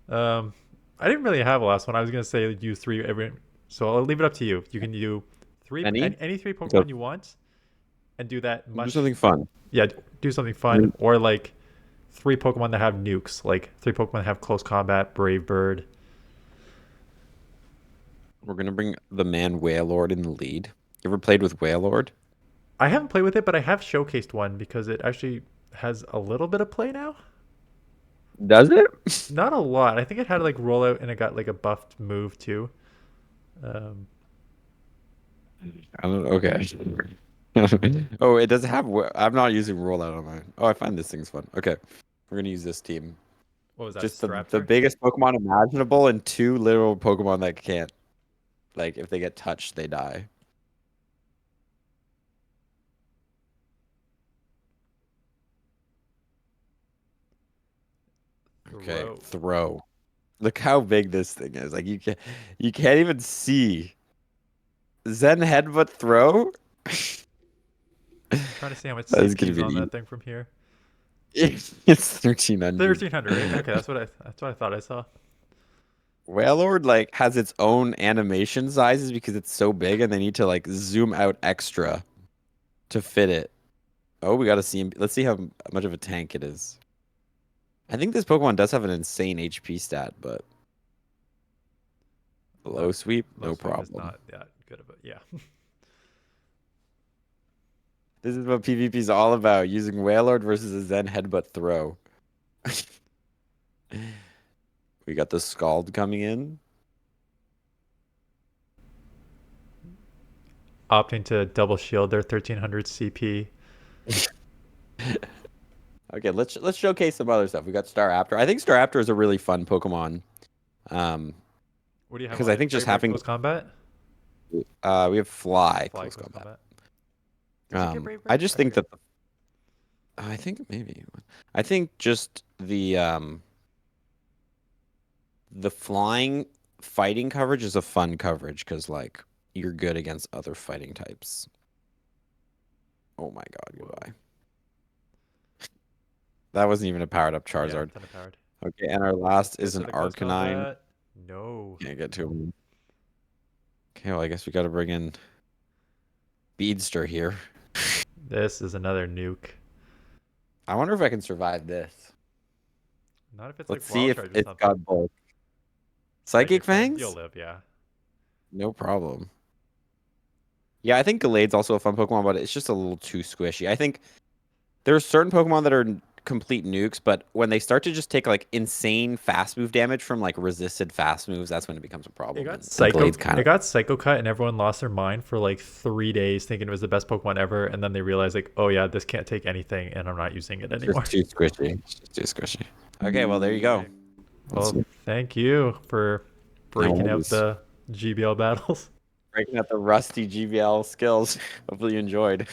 Um, I didn't really have a last one. I was gonna say do three every. So I'll leave it up to you. You can do three Any? any three Go. Pokemon you want, and do that Do much. something fun. Yeah, do something fun, or like three Pokemon that have nukes, like three Pokemon that have close combat, Brave Bird. We're gonna bring the man Wailord in the lead. You ever played with Wailord? I haven't played with it, but I have showcased one because it actually has a little bit of play now. Does it? Not a lot. I think it had like rollout and it got like a buffed move too. Um, I don't. Okay. Oh, it does have. I'm not using rollout on mine. Oh, I find this thing's fun. Okay, we're gonna use this team. what was that? Just the Staraptor? biggest Pokemon imaginable and two literal Pokemon that can't. Like, if they get touched, they die. Okay, Throw. throw. Look how big this thing is. Like you can't even see. Zen headbutt throw. I'm trying to see how much That is CP gonna is be on an that thing from here. it's 1300. 1300, right? Okay, that's what I thought I saw. Wailord like has its own animation sizes because it's so big and they need to like zoom out extra to fit it. Oh, we gotta see him. Let's see how much of a tank it is. I think this Pokemon does have an insane HP stat, but low sweep, Low no sweep is problem. not that good of a yeah. This is what PvP is all about, using Wailord versus a Zen headbutt throw. We got the Scald coming in. Opting to double shield their 1300 CP. Okay, let's showcase some other stuff. We got Staraptor. I think Staraptor is a really fun Pokemon. What do you have Because on I it? think just Brave Bird having close combat? we have Fly Fly close close combat. combat. Does it get Brave I Bird? just I think forget. that I think maybe I think just the flying fighting coverage is a fun coverage because like you're good against other fighting types. Oh my god, Whoa. goodbye. That wasn't even a powered up Yeah, Charizard. ton of powered. Okay, and our last Let's is go an to the close Arcanine. combat. No. Can't get to him. Okay, well, I guess we got to bring in Beadster here. This is another nuke. I wonder if I can survive this. Not if it's Let's like see Wild if Charge or it's something. got both. Psychic You'll Fangs? live, yeah. No problem. Yeah, I think Gallade's also a fun Pokemon, but it's just a little too squishy. I think there are certain Pokemon that are complete nukes, but when they start to just take like insane fast move damage from like resisted fast moves, that's when it becomes a problem. And Gallade's kind It of got Psycho Cut and everyone lost their mind for like 3 days thinking it was the best Pokemon ever, and then they realized like, oh yeah, this can't take anything and I'm not using it just anymore. too squishy. It's just too squishy. Okay, well there you go. Well, thank you for breaking out worries. the GBL battles. Breaking out the rusty GBL skills. Hopefully you enjoyed.